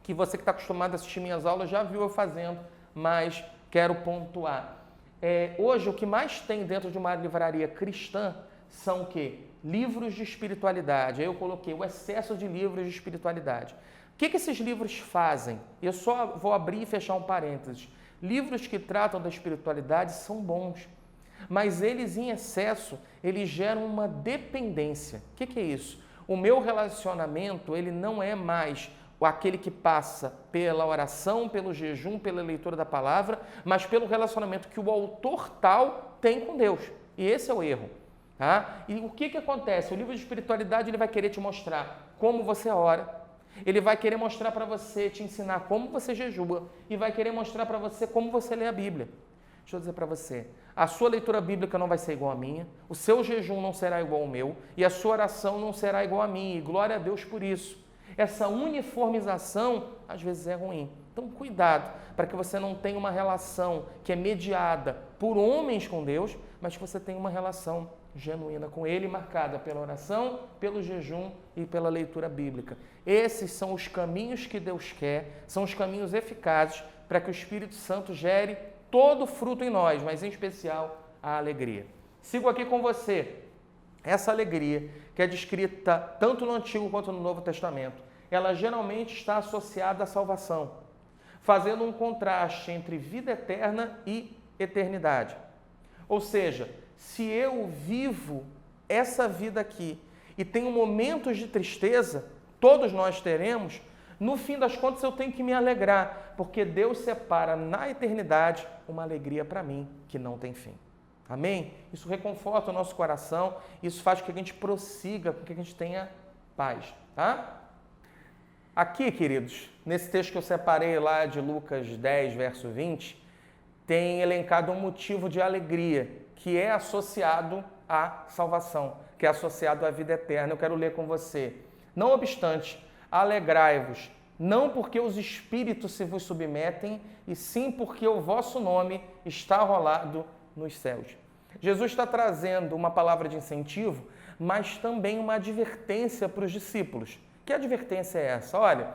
B: que você que está acostumado a assistir minhas aulas já viu eu fazendo, mas quero pontuar. Hoje, o que mais tem dentro de uma livraria cristã são o quê? Livros de espiritualidade. Aí eu coloquei o excesso de livros de espiritualidade. O que esses livros fazem? Eu só vou abrir e fechar um parênteses. Livros que tratam da espiritualidade são bons, mas eles em excesso, eles geram uma dependência. O que é isso? O meu relacionamento, ele não é mais aquele que passa pela oração, pelo jejum, pela leitura da palavra, mas pelo relacionamento que o autor tal tem com Deus. E esse é o erro. Tá? E o que acontece? O livro de espiritualidade ele vai querer te mostrar como você ora, ele vai querer mostrar para você, te ensinar como você jejua e vai querer mostrar para você como você lê a Bíblia. Deixa eu dizer para você, a sua leitura bíblica não vai ser igual à minha, o seu jejum não será igual ao meu e a sua oração não será igual à minha, e glória a Deus por isso. Essa uniformização, às vezes, é ruim. Então, cuidado, para que você não tenha uma relação que é mediada por homens com Deus, mas que você tenha uma relação genuína com Ele, marcada pela oração, pelo jejum e pela leitura bíblica. Esses são os caminhos que Deus quer, são os caminhos eficazes para que o Espírito Santo gere todo o fruto em nós, mas em especial a alegria. Sigo aqui com você. Essa alegria, que é descrita tanto no Antigo quanto no Novo Testamento, ela geralmente está associada à salvação, fazendo um contraste entre vida eterna e eternidade. Ou seja, se eu vivo essa vida aqui e tenho momentos de tristeza, todos nós teremos, no fim das contas eu tenho que me alegrar, porque Deus separa na eternidade uma alegria para mim que não tem fim. Amém? Isso reconforta o nosso coração, isso faz com que a gente prossiga, com que a gente tenha paz, tá? Aqui, queridos, nesse texto que eu separei lá de Lucas 10, verso 20, tem elencado um motivo de alegria, que é associado à salvação, que é associado à vida eterna. Eu quero ler com você. Não obstante, alegrai-vos, não porque os espíritos se vos submetem, e sim porque o vosso nome está arrolado nos céus. Jesus está trazendo uma palavra de incentivo, mas também uma advertência para os discípulos. Que advertência é essa? Olha,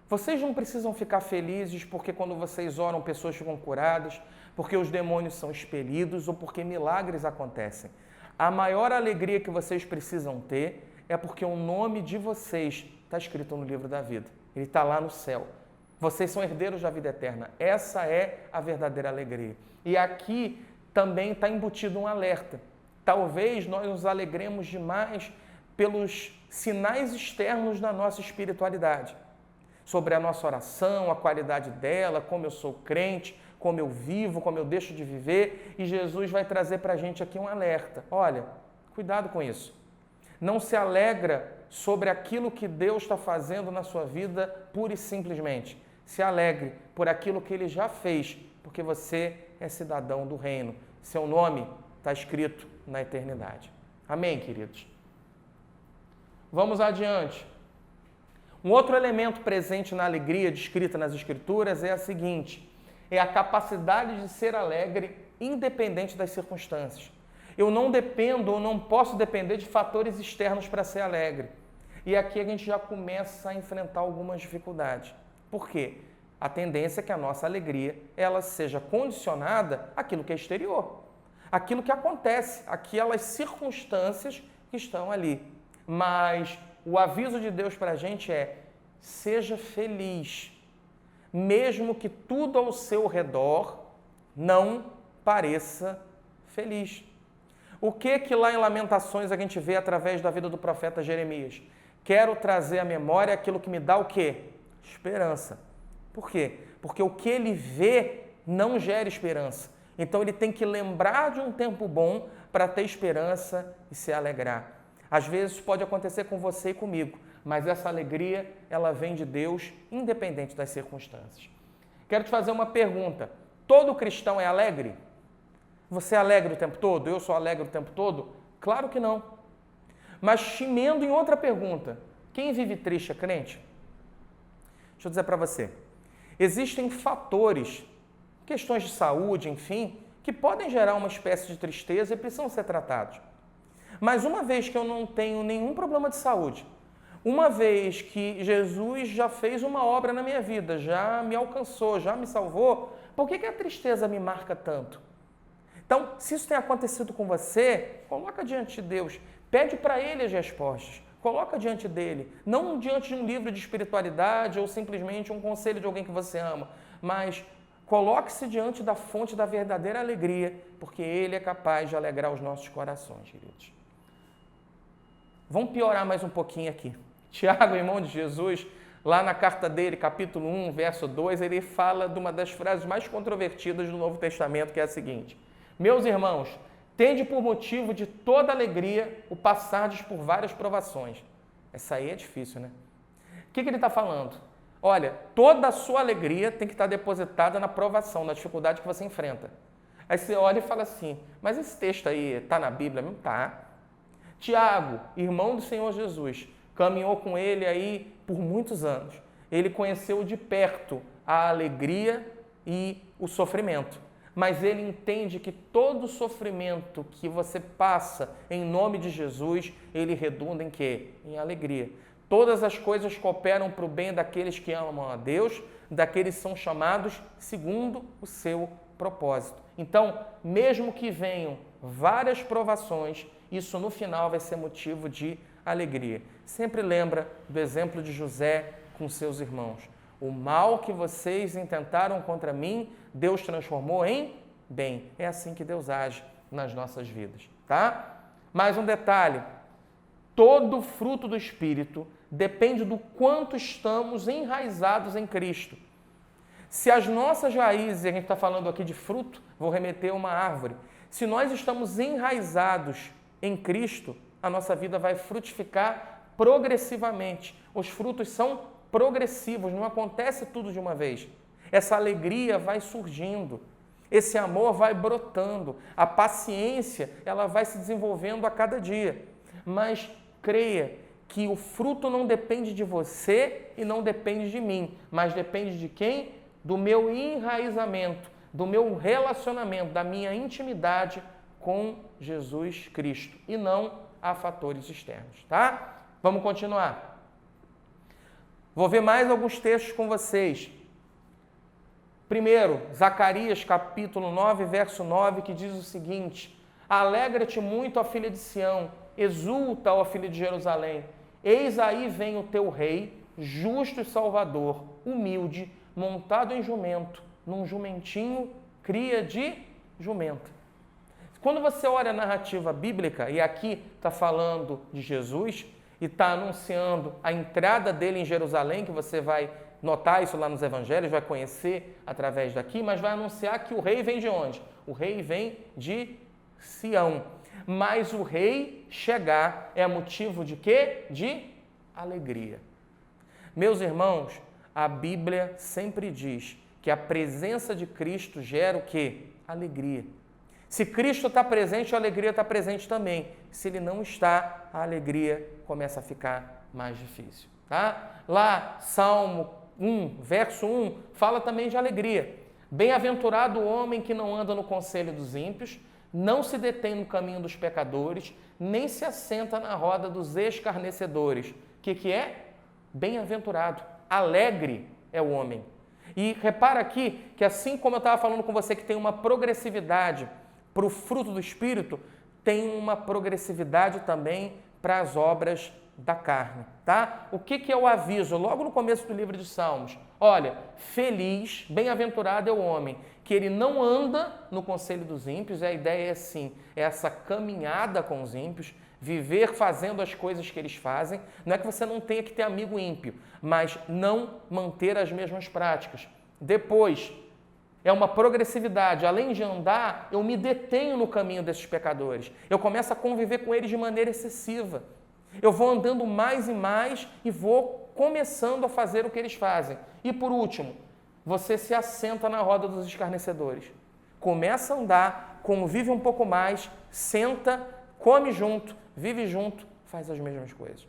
B: vocês não precisam ficar felizes porque quando vocês oram pessoas ficam curadas, porque os demônios são expelidos ou porque milagres acontecem. A maior alegria que vocês precisam ter é porque o nome de vocês está escrito no livro da vida. Ele está lá no céu. Vocês são herdeiros da vida eterna. Essa é a verdadeira alegria. E aqui também está embutido um alerta. Talvez nós nos alegremos demais pelos sinais externos da nossa espiritualidade. Sobre a nossa oração, a qualidade dela, como eu sou crente, como eu vivo, como eu deixo de viver. E Jesus vai trazer para a gente aqui um alerta. Olha, cuidado com isso. Não se alegra sobre aquilo que Deus está fazendo na sua vida pura e simplesmente. Se alegre por aquilo que Ele já fez, porque você é cidadão do reino. Seu nome está escrito na eternidade. Amém, queridos? Vamos adiante. Um outro elemento presente na alegria descrita nas Escrituras é a seguinte: é a capacidade de ser alegre independente das circunstâncias. Eu não dependo ou não posso depender de fatores externos para ser alegre. E aqui a gente já começa a enfrentar algumas dificuldades. Por quê? A tendência é que a nossa alegria ela seja condicionada àquilo que é exterior, àquilo que acontece, aquelas circunstâncias que estão ali. Mas o aviso de Deus para a gente é: seja feliz, mesmo que tudo ao seu redor não pareça feliz. O que lá em Lamentações a gente vê através da vida do profeta Jeremias? Quero trazer à memória aquilo que me dá o quê? Esperança. Por quê? Porque o que ele vê não gera esperança. Então ele tem que lembrar de um tempo bom para ter esperança e se alegrar. Às vezes pode acontecer com você e comigo, mas essa alegria, ela vem de Deus, independente das circunstâncias. Quero te fazer uma pergunta. Todo cristão é alegre? Você é alegre o tempo todo? Eu sou alegre o tempo todo? Claro que não. Mas emendo em outra pergunta. Quem vive triste é crente? Deixa eu dizer para você. Existem fatores, questões de saúde, enfim, que podem gerar uma espécie de tristeza e precisam ser tratados. Mas uma vez que eu não tenho nenhum problema de saúde, uma vez que Jesus já fez uma obra na minha vida, já me alcançou, já me salvou, por que a tristeza me marca tanto? Então, se isso tem acontecido com você, coloca diante de Deus, pede para Ele as respostas, coloca diante dele, não diante de um livro de espiritualidade ou simplesmente um conselho de alguém que você ama, mas coloque-se diante da fonte da verdadeira alegria, porque Ele é capaz de alegrar os nossos corações, queridos. Vamos piorar mais um pouquinho aqui. Tiago, irmão de Jesus, lá na carta dele, capítulo 1, verso 2, ele fala de uma das frases mais controvertidas do Novo Testamento, que é a seguinte: meus irmãos, tende por motivo de toda alegria o passardes por várias provações. Essa aí é difícil, né? O que ele está falando? Olha, toda a sua alegria tem que estar depositada na provação, na dificuldade que você enfrenta. Aí você olha e fala assim, mas esse texto aí está na Bíblia? Não está. Tiago, irmão do Senhor Jesus, caminhou com ele aí por muitos anos. Ele conheceu de perto a alegria e o sofrimento. Mas ele entende que todo sofrimento que você passa em nome de Jesus, ele redunda em quê? Em alegria. Todas as coisas cooperam para o bem daqueles que amam a Deus, daqueles que são chamados segundo o seu propósito. Então, mesmo que venham várias provações, isso no final vai ser motivo de alegria. Sempre lembra do exemplo de José com seus irmãos. O mal que vocês intentaram contra mim, Deus transformou em bem. É assim que Deus age nas nossas vidas, tá? Mais um detalhe. Todo fruto do Espírito depende do quanto estamos enraizados em Cristo. Se as nossas raízes, a gente está falando aqui de fruto, vou remeter a uma árvore. Se nós estamos enraizados em Cristo, a nossa vida vai frutificar progressivamente. Os frutos são progressivos, não acontece tudo de uma vez. Essa alegria vai surgindo, esse amor vai brotando, a paciência ela vai se desenvolvendo a cada dia. Mas creia que o fruto não depende de você e não depende de mim, mas depende de quem? Do meu enraizamento, do meu relacionamento, da minha intimidade com Jesus Cristo e não a fatores externos, tá? Vamos continuar. Vou ver mais alguns textos com vocês. Primeiro, Zacarias, capítulo 9, verso 9, que diz o seguinte: alegra-te muito, ó filha de Sião, exulta, ó filha de Jerusalém. Eis aí vem o teu rei, justo e salvador, humilde, montado em jumento, num jumentinho, cria de jumenta. Quando você olha a narrativa bíblica, e aqui está falando de Jesus, e está anunciando a entrada dele em Jerusalém, que você vai notar isso lá nos evangelhos, vai conhecer através daqui, mas vai anunciar que o rei vem de onde? O rei vem de Sião. Mas o rei chegar é motivo de quê? De alegria. Meus irmãos, a Bíblia sempre diz que a presença de Cristo gera o quê? Alegria. Se Cristo está presente, a alegria está presente também. Se Ele não está, a alegria começa a ficar mais difícil. Tá? Lá, Salmo 1, verso 1, fala também de alegria. Bem-aventurado o homem que não anda no conselho dos ímpios, não se detém no caminho dos pecadores, nem se assenta na roda dos escarnecedores. O que é? Bem-aventurado. Alegre é o homem. E repara aqui que assim como eu estava falando com você que tem uma progressividade para o fruto do Espírito, tem uma progressividade também para as obras da carne, tá? O que é o aviso? Logo no começo do livro de Salmos. Olha, feliz, bem-aventurado é o homem, que ele não anda no conselho dos ímpios, e a ideia é assim, é essa caminhada com os ímpios, viver fazendo as coisas que eles fazem. Não é que você não tenha que ter amigo ímpio, mas não manter as mesmas práticas. Depois, é uma progressividade. Além de andar, eu me detenho no caminho desses pecadores. Eu começo a conviver com eles de maneira excessiva. Eu vou andando mais e mais e vou começando a fazer o que eles fazem. E por último, você se assenta na roda dos escarnecedores. Começa a andar, convive um pouco mais, senta, come junto, vive junto, faz as mesmas coisas.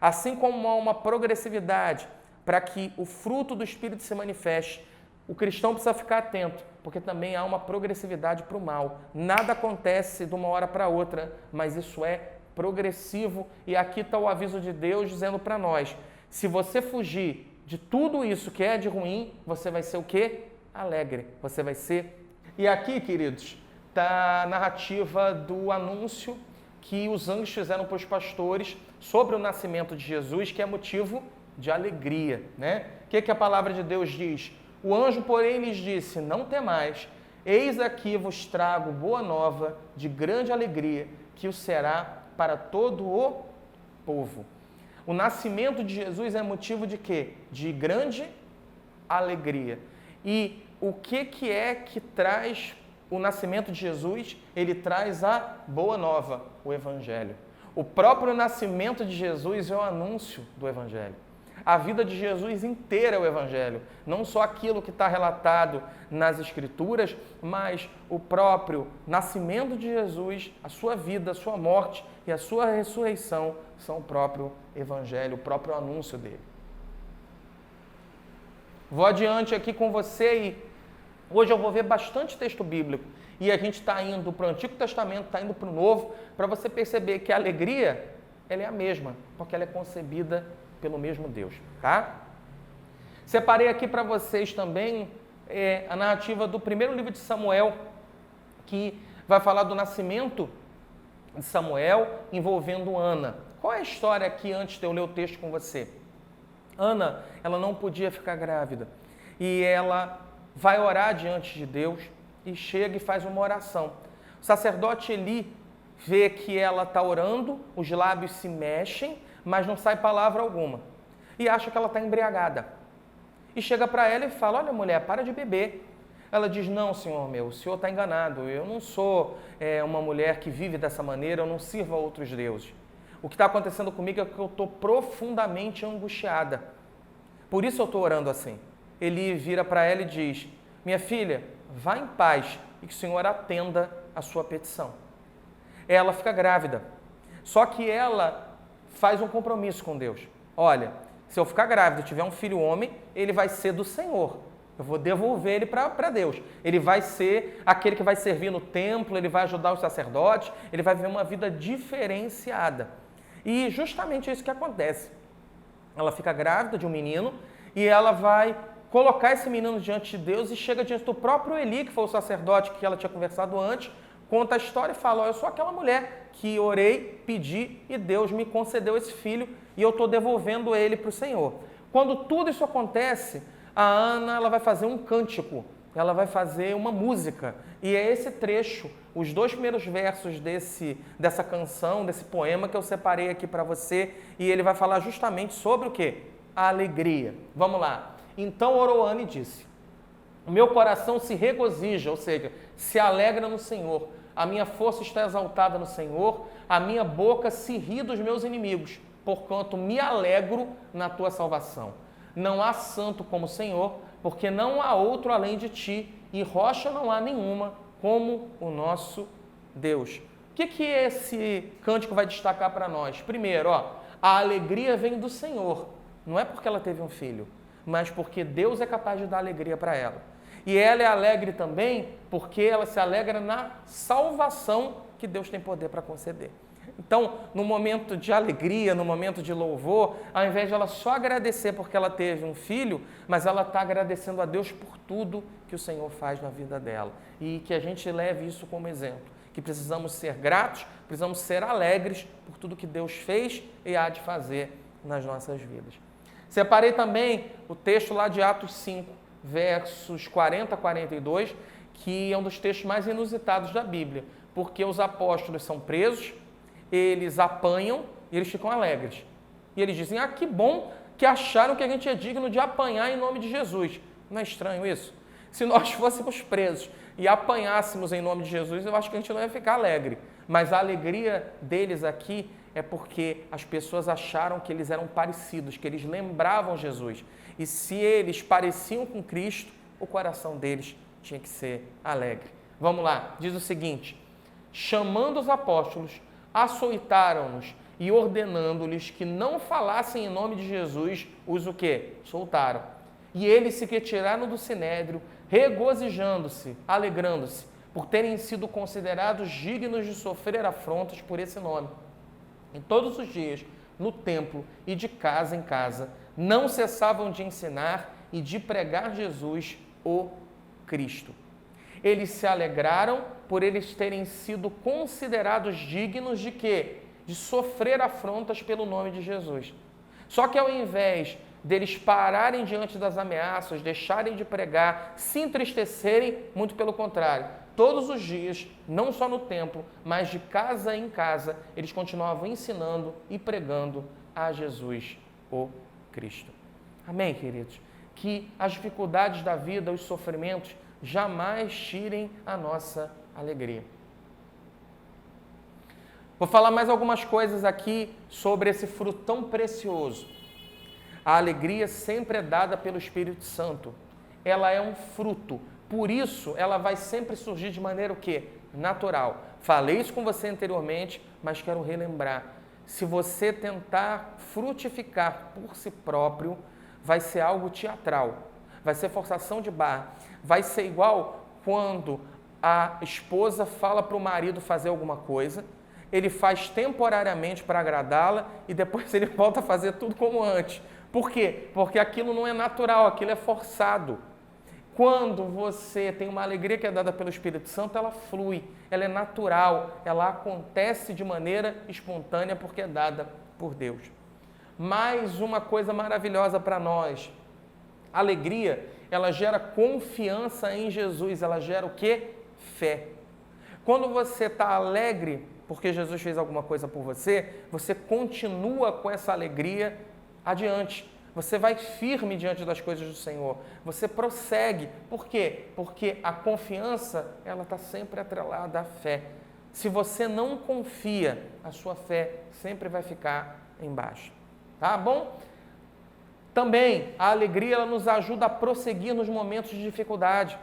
B: Assim como há uma progressividade para que o fruto do Espírito se manifeste, o cristão precisa ficar atento, porque também há uma progressividade para o mal. Nada acontece de uma hora para outra, mas isso é progressivo. E aqui está o aviso de Deus dizendo para nós, se você fugir de tudo isso que é de ruim, você vai ser o quê? Alegre. Você vai ser... E aqui, queridos, está a narrativa do anúncio que os anjos fizeram para os pastores sobre o nascimento de Jesus, que é motivo de alegria, né? O que a palavra de Deus diz? O anjo, porém, lhes disse, não temais, eis aqui vos trago boa nova de grande alegria, que o será para todo o povo. O nascimento de Jesus é motivo de quê? De grande alegria. E o que é que traz o nascimento de Jesus? Ele traz a boa nova, o Evangelho. O próprio nascimento de Jesus é o anúncio do Evangelho. A vida de Jesus inteira é o Evangelho. Não só aquilo que está relatado nas Escrituras, mas o próprio nascimento de Jesus, a sua vida, a sua morte e a sua ressurreição são o próprio Evangelho, o próprio anúncio dele. Vou adiante aqui com você e hoje eu vou ver bastante texto bíblico. E a gente está indo para o Antigo Testamento, está indo para o Novo, para você perceber que a alegria ela é a mesma, porque ela é concebida pelo mesmo Deus, tá? Separei aqui para vocês também a narrativa do primeiro livro de Samuel, que vai falar do nascimento de Samuel envolvendo Ana. Qual é a história aqui antes de eu ler o texto com você? Ana, ela não podia ficar grávida e ela vai orar diante de Deus e chega e faz uma oração. O sacerdote Eli vê que ela está orando, os lábios se mexem, mas não sai palavra alguma. E acha que ela está embriagada. E chega para ela e fala, olha mulher, para de beber. Ela diz, não senhor meu, o senhor está enganado, eu não sou uma mulher que vive dessa maneira, eu não sirvo a outros deuses. O que está acontecendo comigo é que eu estou profundamente angustiada. Por isso eu estou orando assim. Eli vira para ela e diz, minha filha, vá em paz e que o Senhor atenda a sua petição. Ela fica grávida. Só que ela faz um compromisso com Deus. Olha, se eu ficar grávida e tiver um filho homem, ele vai ser do Senhor. Eu vou devolver ele para Deus. Ele vai ser aquele que vai servir no templo, ele vai ajudar os sacerdotes, ele vai viver uma vida diferenciada. E justamente isso que acontece. Ela fica grávida de um menino e ela vai colocar esse menino diante de Deus e chega diante do próprio Eli, que foi o sacerdote que ela tinha conversado antes, conta a história e fala, eu sou aquela mulher que orei, pedi e Deus me concedeu esse filho e eu estou devolvendo ele para o Senhor. Quando tudo isso acontece, a Ana ela vai fazer um cântico, ela vai fazer uma música. E é esse trecho, os 2 primeiros versos dessa canção, desse poema que eu separei aqui para você, e ele vai falar justamente sobre o quê? A alegria. Vamos lá. Então orou Ana e disse, o meu coração se regozija, ou seja, se alegra no Senhor. A minha força está exaltada no Senhor, a minha boca se ri dos meus inimigos, porquanto me alegro na tua salvação. Não há santo como o Senhor, porque não há outro além de ti, e rocha não há nenhuma como o nosso Deus. O que esse cântico vai destacar para nós? Primeiro, a alegria vem do Senhor. Não é porque ela teve um filho, mas porque Deus é capaz de dar alegria para ela. E ela é alegre também porque ela se alegra na salvação que Deus tem poder para conceder. Então, no momento de alegria, no momento de louvor, ao invés de ela só agradecer porque ela teve um filho, mas ela está agradecendo a Deus por tudo que o Senhor faz na vida dela. E que a gente leve isso como exemplo. Que precisamos ser gratos, precisamos ser alegres por tudo que Deus fez e há de fazer nas nossas vidas. Separei também o texto lá de Atos 5, versos 40 a 42, que é um dos textos mais inusitados da Bíblia, porque os apóstolos são presos, eles apanham e eles ficam alegres. E eles dizem, que bom que acharam que a gente é digno de apanhar em nome de Jesus. Não é estranho isso? Se nós fôssemos presos e apanhássemos em nome de Jesus, eu acho que a gente não ia ficar alegre. Mas a alegria deles aqui é porque as pessoas acharam que eles eram parecidos, que eles lembravam Jesus. E se eles pareciam com Cristo, o coração deles tinha que ser alegre. Vamos lá, diz o seguinte, chamando os apóstolos, açoitaram-nos e ordenando-lhes que não falassem em nome de Jesus, os o quê? Soltaram. E eles se retiraram do sinédrio, regozijando-se, alegrando-se, por terem sido considerados dignos de sofrer afrontas por esse nome. E todos os dias, no templo e de casa em casa, não cessavam de ensinar e de pregar Jesus, o Cristo. Eles se alegraram por eles terem sido considerados dignos de quê? De sofrer afrontas pelo nome de Jesus. Só que ao invés deles pararem diante das ameaças, deixarem de pregar, se entristecerem, muito pelo contrário, todos os dias, não só no templo, mas de casa em casa, eles continuavam ensinando e pregando a Jesus, o Cristo. Amém, queridos? Que as dificuldades da vida, os sofrimentos, jamais tirem a nossa alegria. Vou falar mais algumas coisas aqui sobre esse fruto tão precioso. A alegria sempre é dada pelo Espírito Santo. Ela é um fruto. Por isso, ela vai sempre surgir de maneira o quê? Natural. Falei isso com você anteriormente, mas quero relembrar. Se você tentar frutificar por si próprio, vai ser algo teatral. Vai ser forçação de barra. Vai ser igual quando a esposa fala para o marido fazer alguma coisa, ele faz temporariamente para agradá-la e depois ele volta a fazer tudo como antes. Por quê? Porque aquilo não é natural, aquilo é forçado. Quando você tem uma alegria que é dada pelo Espírito Santo, ela flui, ela é natural, ela acontece de maneira espontânea porque é dada por Deus. Mais uma coisa maravilhosa para nós. A alegria, ela gera confiança em Jesus, ela gera o quê? Fé. Quando você está alegre porque Jesus fez alguma coisa por você, você continua com essa alegria adiante. Você vai firme diante das coisas do Senhor. Você prossegue. Por quê? Porque a confiança, ela está sempre atrelada à fé. Se você não confia, a sua fé sempre vai ficar embaixo. Tá bom? Também, a alegria, ela nos ajuda a prosseguir nos momentos de dificuldade.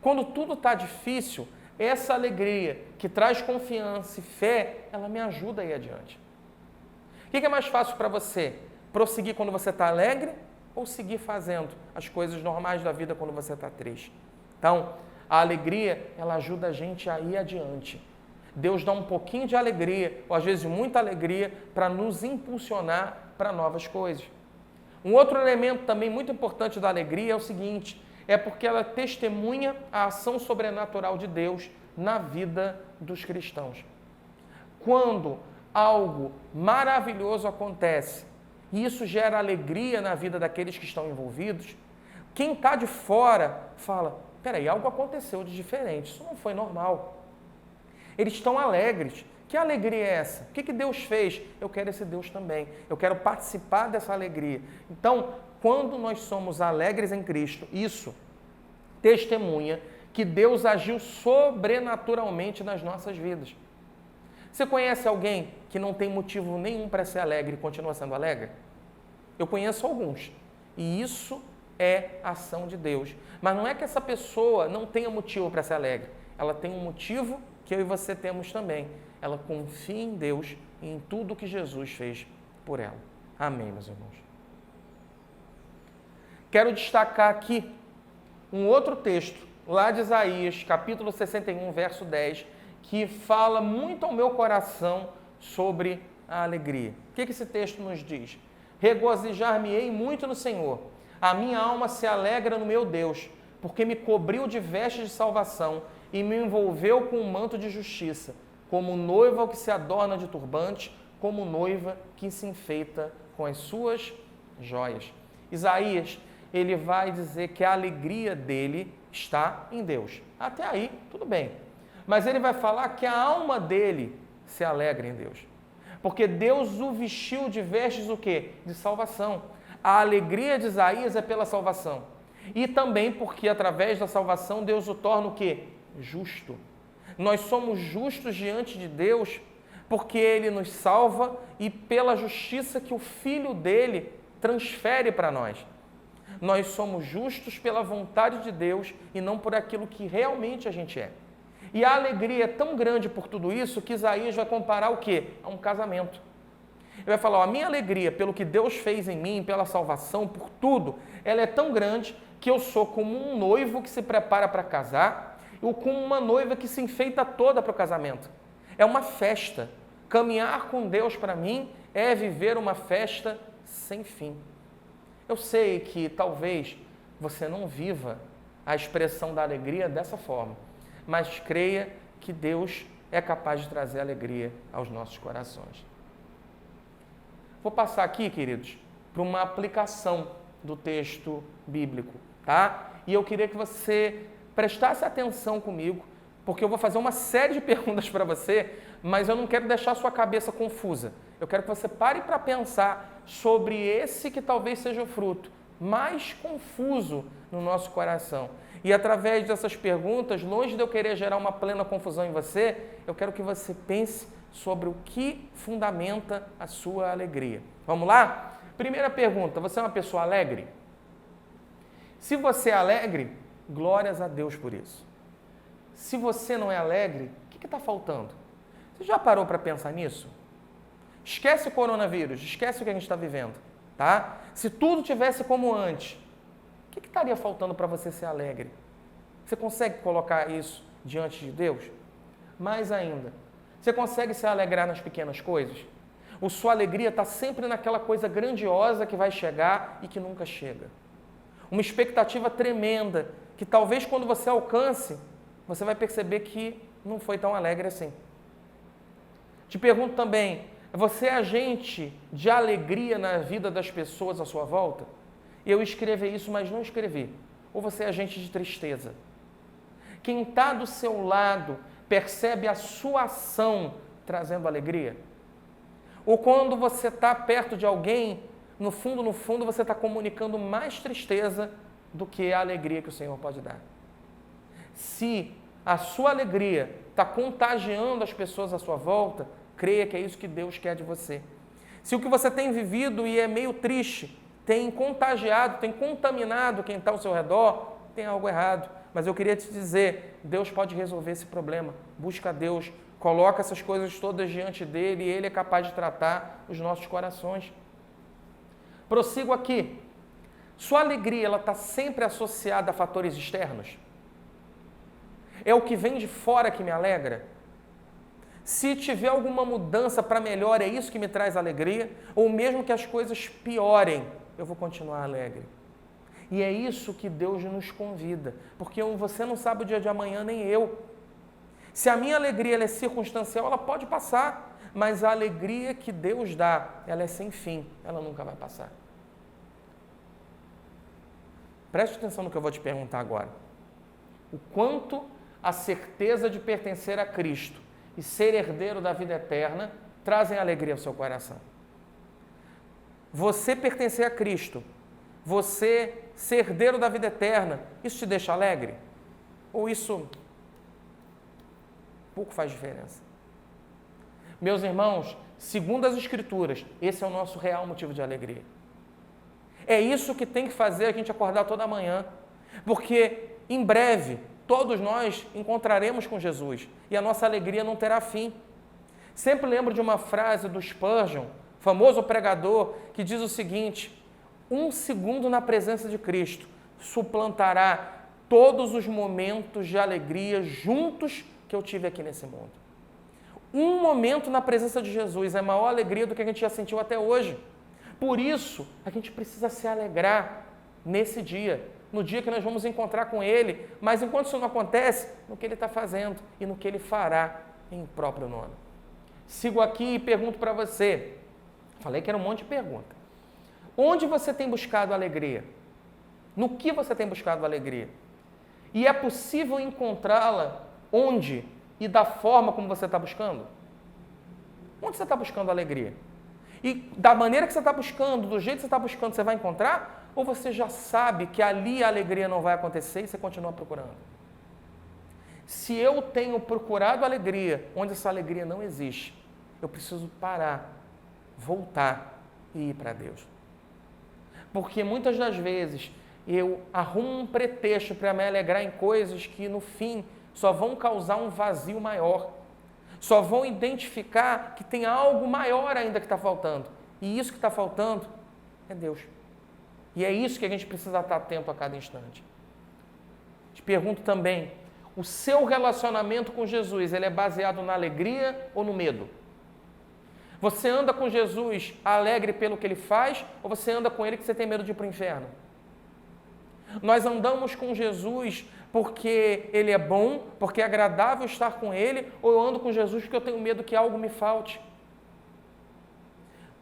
B: Quando tudo está difícil, essa alegria que traz confiança e fé, ela me ajuda a ir adiante. O que é mais fácil para você? Prosseguir quando você está alegre ou seguir fazendo as coisas normais da vida quando você está triste? Então, a alegria, ela ajuda a gente a ir adiante. Deus dá um pouquinho de alegria, ou às vezes muita alegria, para nos impulsionar para novas coisas. Um outro elemento também muito importante da alegria é o seguinte, é porque ela testemunha a ação sobrenatural de Deus na vida dos cristãos. Quando algo maravilhoso acontece, e isso gera alegria na vida daqueles que estão envolvidos, quem está de fora fala, peraí, algo aconteceu de diferente, isso não foi normal. Eles estão alegres. Que alegria é essa? O que Deus fez? Eu quero esse Deus também. Eu quero participar dessa alegria. Então, quando nós somos alegres em Cristo, isso testemunha que Deus agiu sobrenaturalmente nas nossas vidas. Você conhece alguém que não tem motivo nenhum para ser alegre e continua sendo alegre? Eu conheço alguns. E isso é ação de Deus. Mas não é que essa pessoa não tenha motivo para ser alegre. Ela tem um motivo que eu e você temos também. Ela confia em Deus e em tudo que Jesus fez por ela. Amém, meus irmãos. Quero destacar aqui um outro texto, lá de Isaías, capítulo 61, verso 10, que fala muito ao meu coração sobre a alegria. O que esse texto nos diz? Regozijar-me-ei muito no Senhor. A minha alma se alegra no meu Deus, porque me cobriu de vestes de salvação e me envolveu com um manto de justiça, como noiva que se adorna de turbante, como noiva que se enfeita com as suas joias. Isaías, ele vai dizer que a alegria dele está em Deus. Até aí, tudo bem. Mas ele vai falar que a alma dele se alegra em Deus. Porque Deus o vestiu de vestes o quê? De salvação. A alegria de Isaías é pela salvação. E também porque através da salvação Deus o torna o quê? Justo. Nós somos justos diante de Deus porque Ele nos salva e pela justiça que o Filho dele transfere para nós. Nós somos justos pela vontade de Deus e não por aquilo que realmente a gente é. E a alegria é tão grande por tudo isso que Isaías vai comparar o quê? A um casamento. Ele vai falar, ó, a minha alegria pelo que Deus fez em mim, pela salvação, por tudo, ela é tão grande que eu sou como um noivo que se prepara para casar ou como uma noiva que se enfeita toda para o casamento. É uma festa. Caminhar com Deus para mim é viver uma festa sem fim. Eu sei que talvez você não viva a expressão da alegria dessa forma, mas creia que Deus é capaz de trazer alegria aos nossos corações. Vou passar aqui, queridos, para uma aplicação do texto bíblico, tá? E eu queria que você prestasse atenção comigo, porque eu vou fazer uma série de perguntas para você, mas eu não quero deixar a sua cabeça confusa. Eu quero que você pare para pensar sobre esse que talvez seja o fruto mais confuso no nosso coração. E através dessas perguntas, longe de eu querer gerar uma plena confusão em você, eu quero que você pense sobre o que fundamenta a sua alegria. Vamos lá? Primeira pergunta, você é uma pessoa alegre? Se você é alegre, glórias a Deus por isso. Se você não é alegre, o que está faltando? Você já parou para pensar nisso? Esquece o coronavírus, esquece o que a gente está vivendo, tá? Se tudo tivesse como antes, o que estaria faltando para você ser alegre? Você consegue colocar isso diante de Deus? Mais ainda, você consegue se alegrar nas pequenas coisas? Ou sua alegria está sempre naquela coisa grandiosa que vai chegar e que nunca chega? Uma expectativa tremenda, que talvez quando você alcance, você vai perceber que não foi tão alegre assim. Te pergunto também, você é agente de alegria na vida das pessoas à sua volta? Eu escrevi isso, mas não escrevi. Ou você é agente de tristeza? Quem está do seu lado percebe a sua ação trazendo alegria? Ou quando você está perto de alguém, no fundo, você está comunicando mais tristeza do que a alegria que o Senhor pode dar? Se a sua alegria está contagiando as pessoas à sua volta, creia que é isso que Deus quer de você. Se o que você tem vivido e é meio triste, tem contagiado, tem contaminado quem está ao seu redor, tem algo errado. Mas eu queria te dizer, Deus pode resolver esse problema. Busca Deus, coloca essas coisas todas diante dele e ele é capaz de tratar os nossos corações. Prossigo aqui. Sua alegria, ela está sempre associada a fatores externos? É o que vem de fora que me alegra? Se tiver alguma mudança para melhor, é isso que me traz alegria? Ou mesmo que as coisas piorem, eu vou continuar alegre? E é isso que Deus nos convida, porque você não sabe o dia de amanhã, nem eu. Se a minha alegria ela é circunstancial, ela pode passar, mas a alegria que Deus dá, ela é sem fim, ela nunca vai passar. Preste atenção no que eu vou te perguntar agora. O quanto a certeza de pertencer a Cristo e ser herdeiro da vida eterna trazem alegria ao seu coração. Você pertencer a Cristo, você ser herdeiro da vida eterna, isso te deixa alegre? Ou isso pouco faz diferença? Meus irmãos, segundo as Escrituras, esse é o nosso real motivo de alegria. É isso que tem que fazer a gente acordar toda manhã, porque em breve todos nós encontraremos com Jesus e a nossa alegria não terá fim. Sempre lembro de uma frase do Spurgeon, famoso pregador, que diz o seguinte: 1 segundo na presença de Cristo suplantará todos os momentos de alegria juntos que eu tive aqui nesse mundo. Um momento na presença de Jesus é maior alegria do que a gente já sentiu até hoje. Por isso, a gente precisa se alegrar nesse dia, no dia que nós vamos encontrar com Ele, mas enquanto isso não acontece, no que Ele está fazendo e no que Ele fará em próprio nome. Sigo aqui e pergunto para você, falei que era um monte de pergunta. Onde você tem buscado alegria? No que você tem buscado alegria? E é possível encontrá-la onde e da forma como você está buscando? Onde você está buscando alegria? E da maneira que você está buscando, do jeito que você está buscando, você vai encontrar? Ou você já sabe que ali a alegria não vai acontecer e você continua procurando? Se eu tenho procurado alegria onde essa alegria não existe, eu preciso parar, voltar e ir para Deus. Porque muitas das vezes eu arrumo um pretexto para me alegrar em coisas que no fim só vão causar um vazio maior. Só vão identificar que tem algo maior ainda que está faltando. E isso que está faltando é Deus. E é isso que a gente precisa estar atento a cada instante. Te pergunto também, o seu relacionamento com Jesus, ele é baseado na alegria ou no medo? Você anda com Jesus alegre pelo que ele faz, ou você anda com ele que você tem medo de ir para o inferno? Nós andamos com Jesus porque ele é bom, porque é agradável estar com ele, ou eu ando com Jesus porque eu tenho medo que algo me falte?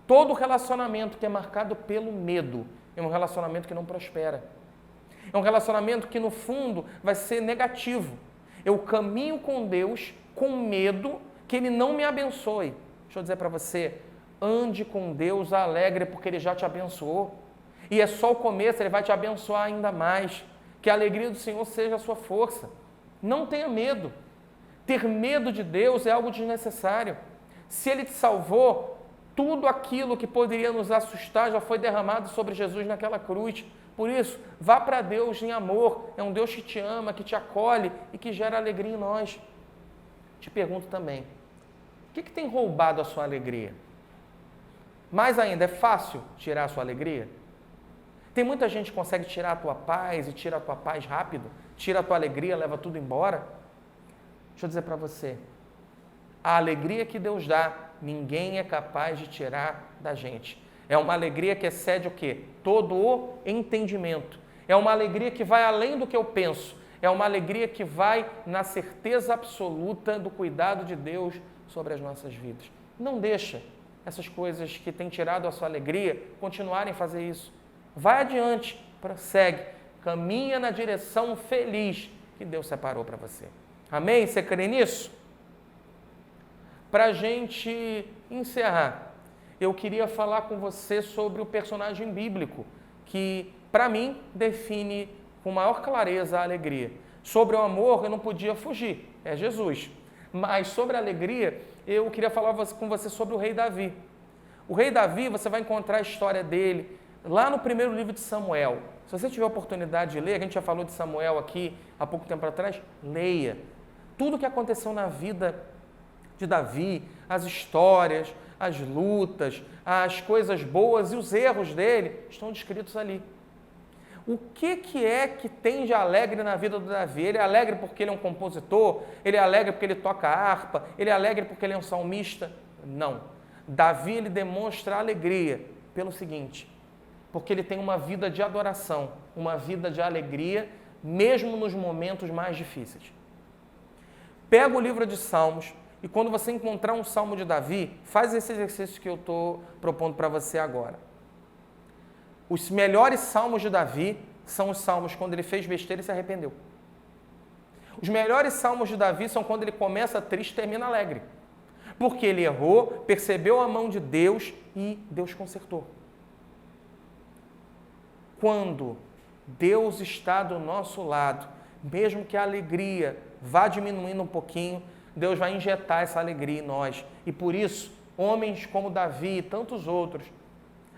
B: Todo relacionamento que é marcado pelo medo é um relacionamento que não prospera. É um relacionamento que, no fundo, vai ser negativo. Eu caminho com Deus com medo que Ele não me abençoe. Deixa eu dizer para você, ande com Deus alegre porque Ele já te abençoou. E é só o começo, Ele vai te abençoar ainda mais. Que a alegria do Senhor seja a sua força. Não tenha medo. Ter medo de Deus é algo desnecessário. Se Ele te salvou, tudo aquilo que poderia nos assustar já foi derramado sobre Jesus naquela cruz. Por isso, vá para Deus em amor. É um Deus que te ama, que te acolhe e que gera alegria em nós. Te pergunto também, o que tem roubado a sua alegria? Mais ainda, é fácil tirar a sua alegria? Tem muita gente que consegue tirar a tua paz e tira a tua paz rápido, tira a tua alegria, leva tudo embora. Deixa eu dizer para você, a alegria que Deus dá, ninguém é capaz de tirar da gente. É uma alegria que excede o quê? Todo o entendimento. É uma alegria que vai além do que eu penso. É uma alegria que vai na certeza absoluta do cuidado de Deus sobre as nossas vidas. Não deixa essas coisas que têm tirado a sua alegria continuarem a fazer isso. Vai adiante, prossegue, caminha na direção feliz que Deus separou para você. Amém? Você crê nisso? Para a gente encerrar, eu queria falar com você sobre o personagem bíblico que, para mim, define com maior clareza a alegria. Sobre o amor, eu não podia fugir, é Jesus. Mas sobre a alegria, eu queria falar com você sobre o rei Davi. O rei Davi, você vai encontrar a história dele lá no primeiro livro de Samuel. Se você tiver a oportunidade de ler, a gente já falou de Samuel aqui há pouco tempo atrás, leia. Tudo o que aconteceu na vida de Davi, as histórias, as lutas, as coisas boas e os erros dele estão descritos ali. O que é que tem de alegre na vida do Davi? Ele é alegre porque ele é um compositor? Ele é alegre porque ele toca harpa? Ele é alegre porque ele é um salmista? Não. Davi, ele demonstra alegria pelo seguinte, porque ele tem uma vida de adoração, uma vida de alegria, mesmo nos momentos mais difíceis. Pega o livro de Salmos e quando você encontrar um salmo de Davi, faz esse exercício que eu estou propondo para você agora. Os melhores salmos de Davi são os salmos quando ele fez besteira e se arrependeu. Os melhores salmos de Davi são quando ele começa triste e termina alegre. Porque ele errou, percebeu a mão de Deus e Deus consertou. Quando Deus está do nosso lado, mesmo que a alegria vá diminuindo um pouquinho, Deus vai injetar essa alegria em nós. E por isso, homens como Davi e tantos outros,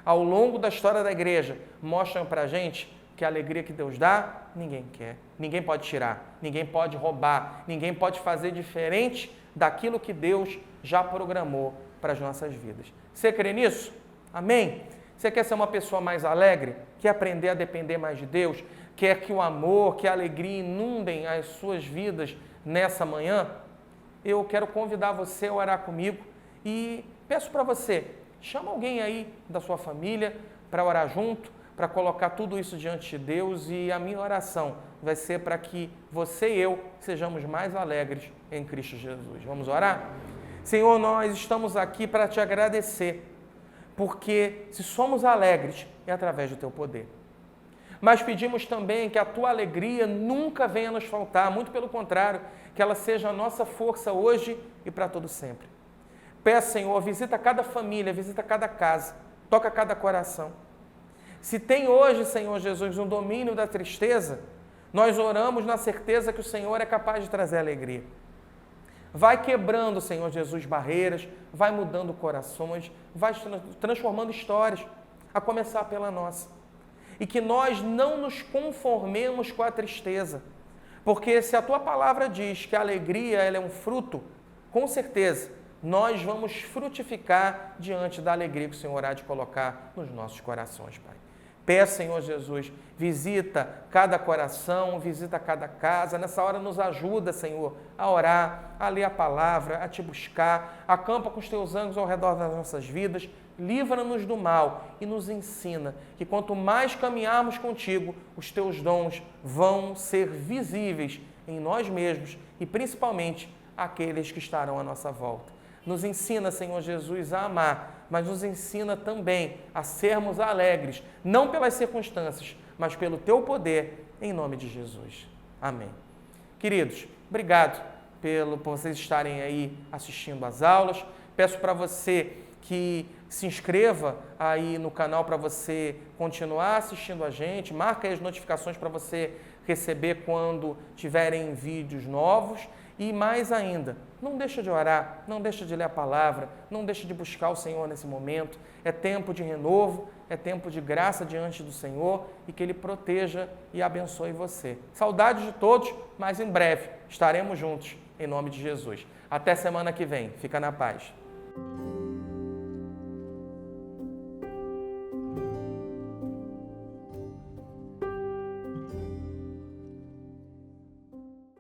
B: ao longo da história da igreja, mostram para a gente que a alegria que Deus dá, ninguém quer. Ninguém pode tirar, ninguém pode roubar, ninguém pode fazer diferente daquilo que Deus já programou para as nossas vidas. Você crê nisso? Amém? Você quer ser uma pessoa mais alegre? Quer aprender a depender mais de Deus? Quer que o amor, que a alegria inundem as suas vidas nessa manhã? Eu quero convidar você a orar comigo e peço para você, chama alguém aí da sua família para orar junto, para colocar tudo isso diante de Deus, e a minha oração vai ser para que você e eu sejamos mais alegres em Cristo Jesus. Vamos orar? Senhor, nós estamos aqui para te agradecer, porque se somos alegres é através do teu poder. Mas pedimos também que a tua alegria nunca venha nos faltar, muito pelo contrário, que ela seja a nossa força hoje e para todo sempre. Peço, Senhor, visita cada família, visita cada casa, toca cada coração. Se tem hoje, Senhor Jesus, um domínio da tristeza, nós oramos na certeza que o Senhor é capaz de trazer alegria. Vai quebrando, Senhor Jesus, barreiras, vai mudando corações, vai transformando histórias, a começar pela nossa. E que nós não nos conformemos com a tristeza, Porque se a tua palavra diz que a alegria ela é um fruto, com certeza nós vamos frutificar diante da alegria que o Senhor há de colocar nos nossos corações, Pai. Peço, Senhor Jesus, visita cada coração, visita cada casa. Nessa hora nos ajuda, Senhor, a orar, a ler a palavra, a te buscar. Acampa com os teus anjos ao redor das nossas vidas. Livra-nos do mal e nos ensina que quanto mais caminharmos contigo, os teus dons vão ser visíveis em nós mesmos e principalmente aqueles que estarão à nossa volta. Nos ensina, Senhor Jesus, a amar, mas nos ensina também a sermos alegres, não pelas circunstâncias, mas pelo Teu poder, em nome de Jesus. Amém. Queridos, obrigado por vocês estarem aí assistindo às aulas. Peço para você que se inscreva aí no canal para você continuar assistindo a gente, marca aí as notificações para você receber quando tiverem vídeos novos. E mais ainda, não deixa de orar, não deixa de ler a palavra, não deixa de buscar o Senhor nesse momento. É tempo de renovo, é tempo de graça diante do Senhor e que Ele proteja e abençoe você. Saudades de todos, mas em breve estaremos juntos, em nome de Jesus. Até semana que vem. Fica na paz.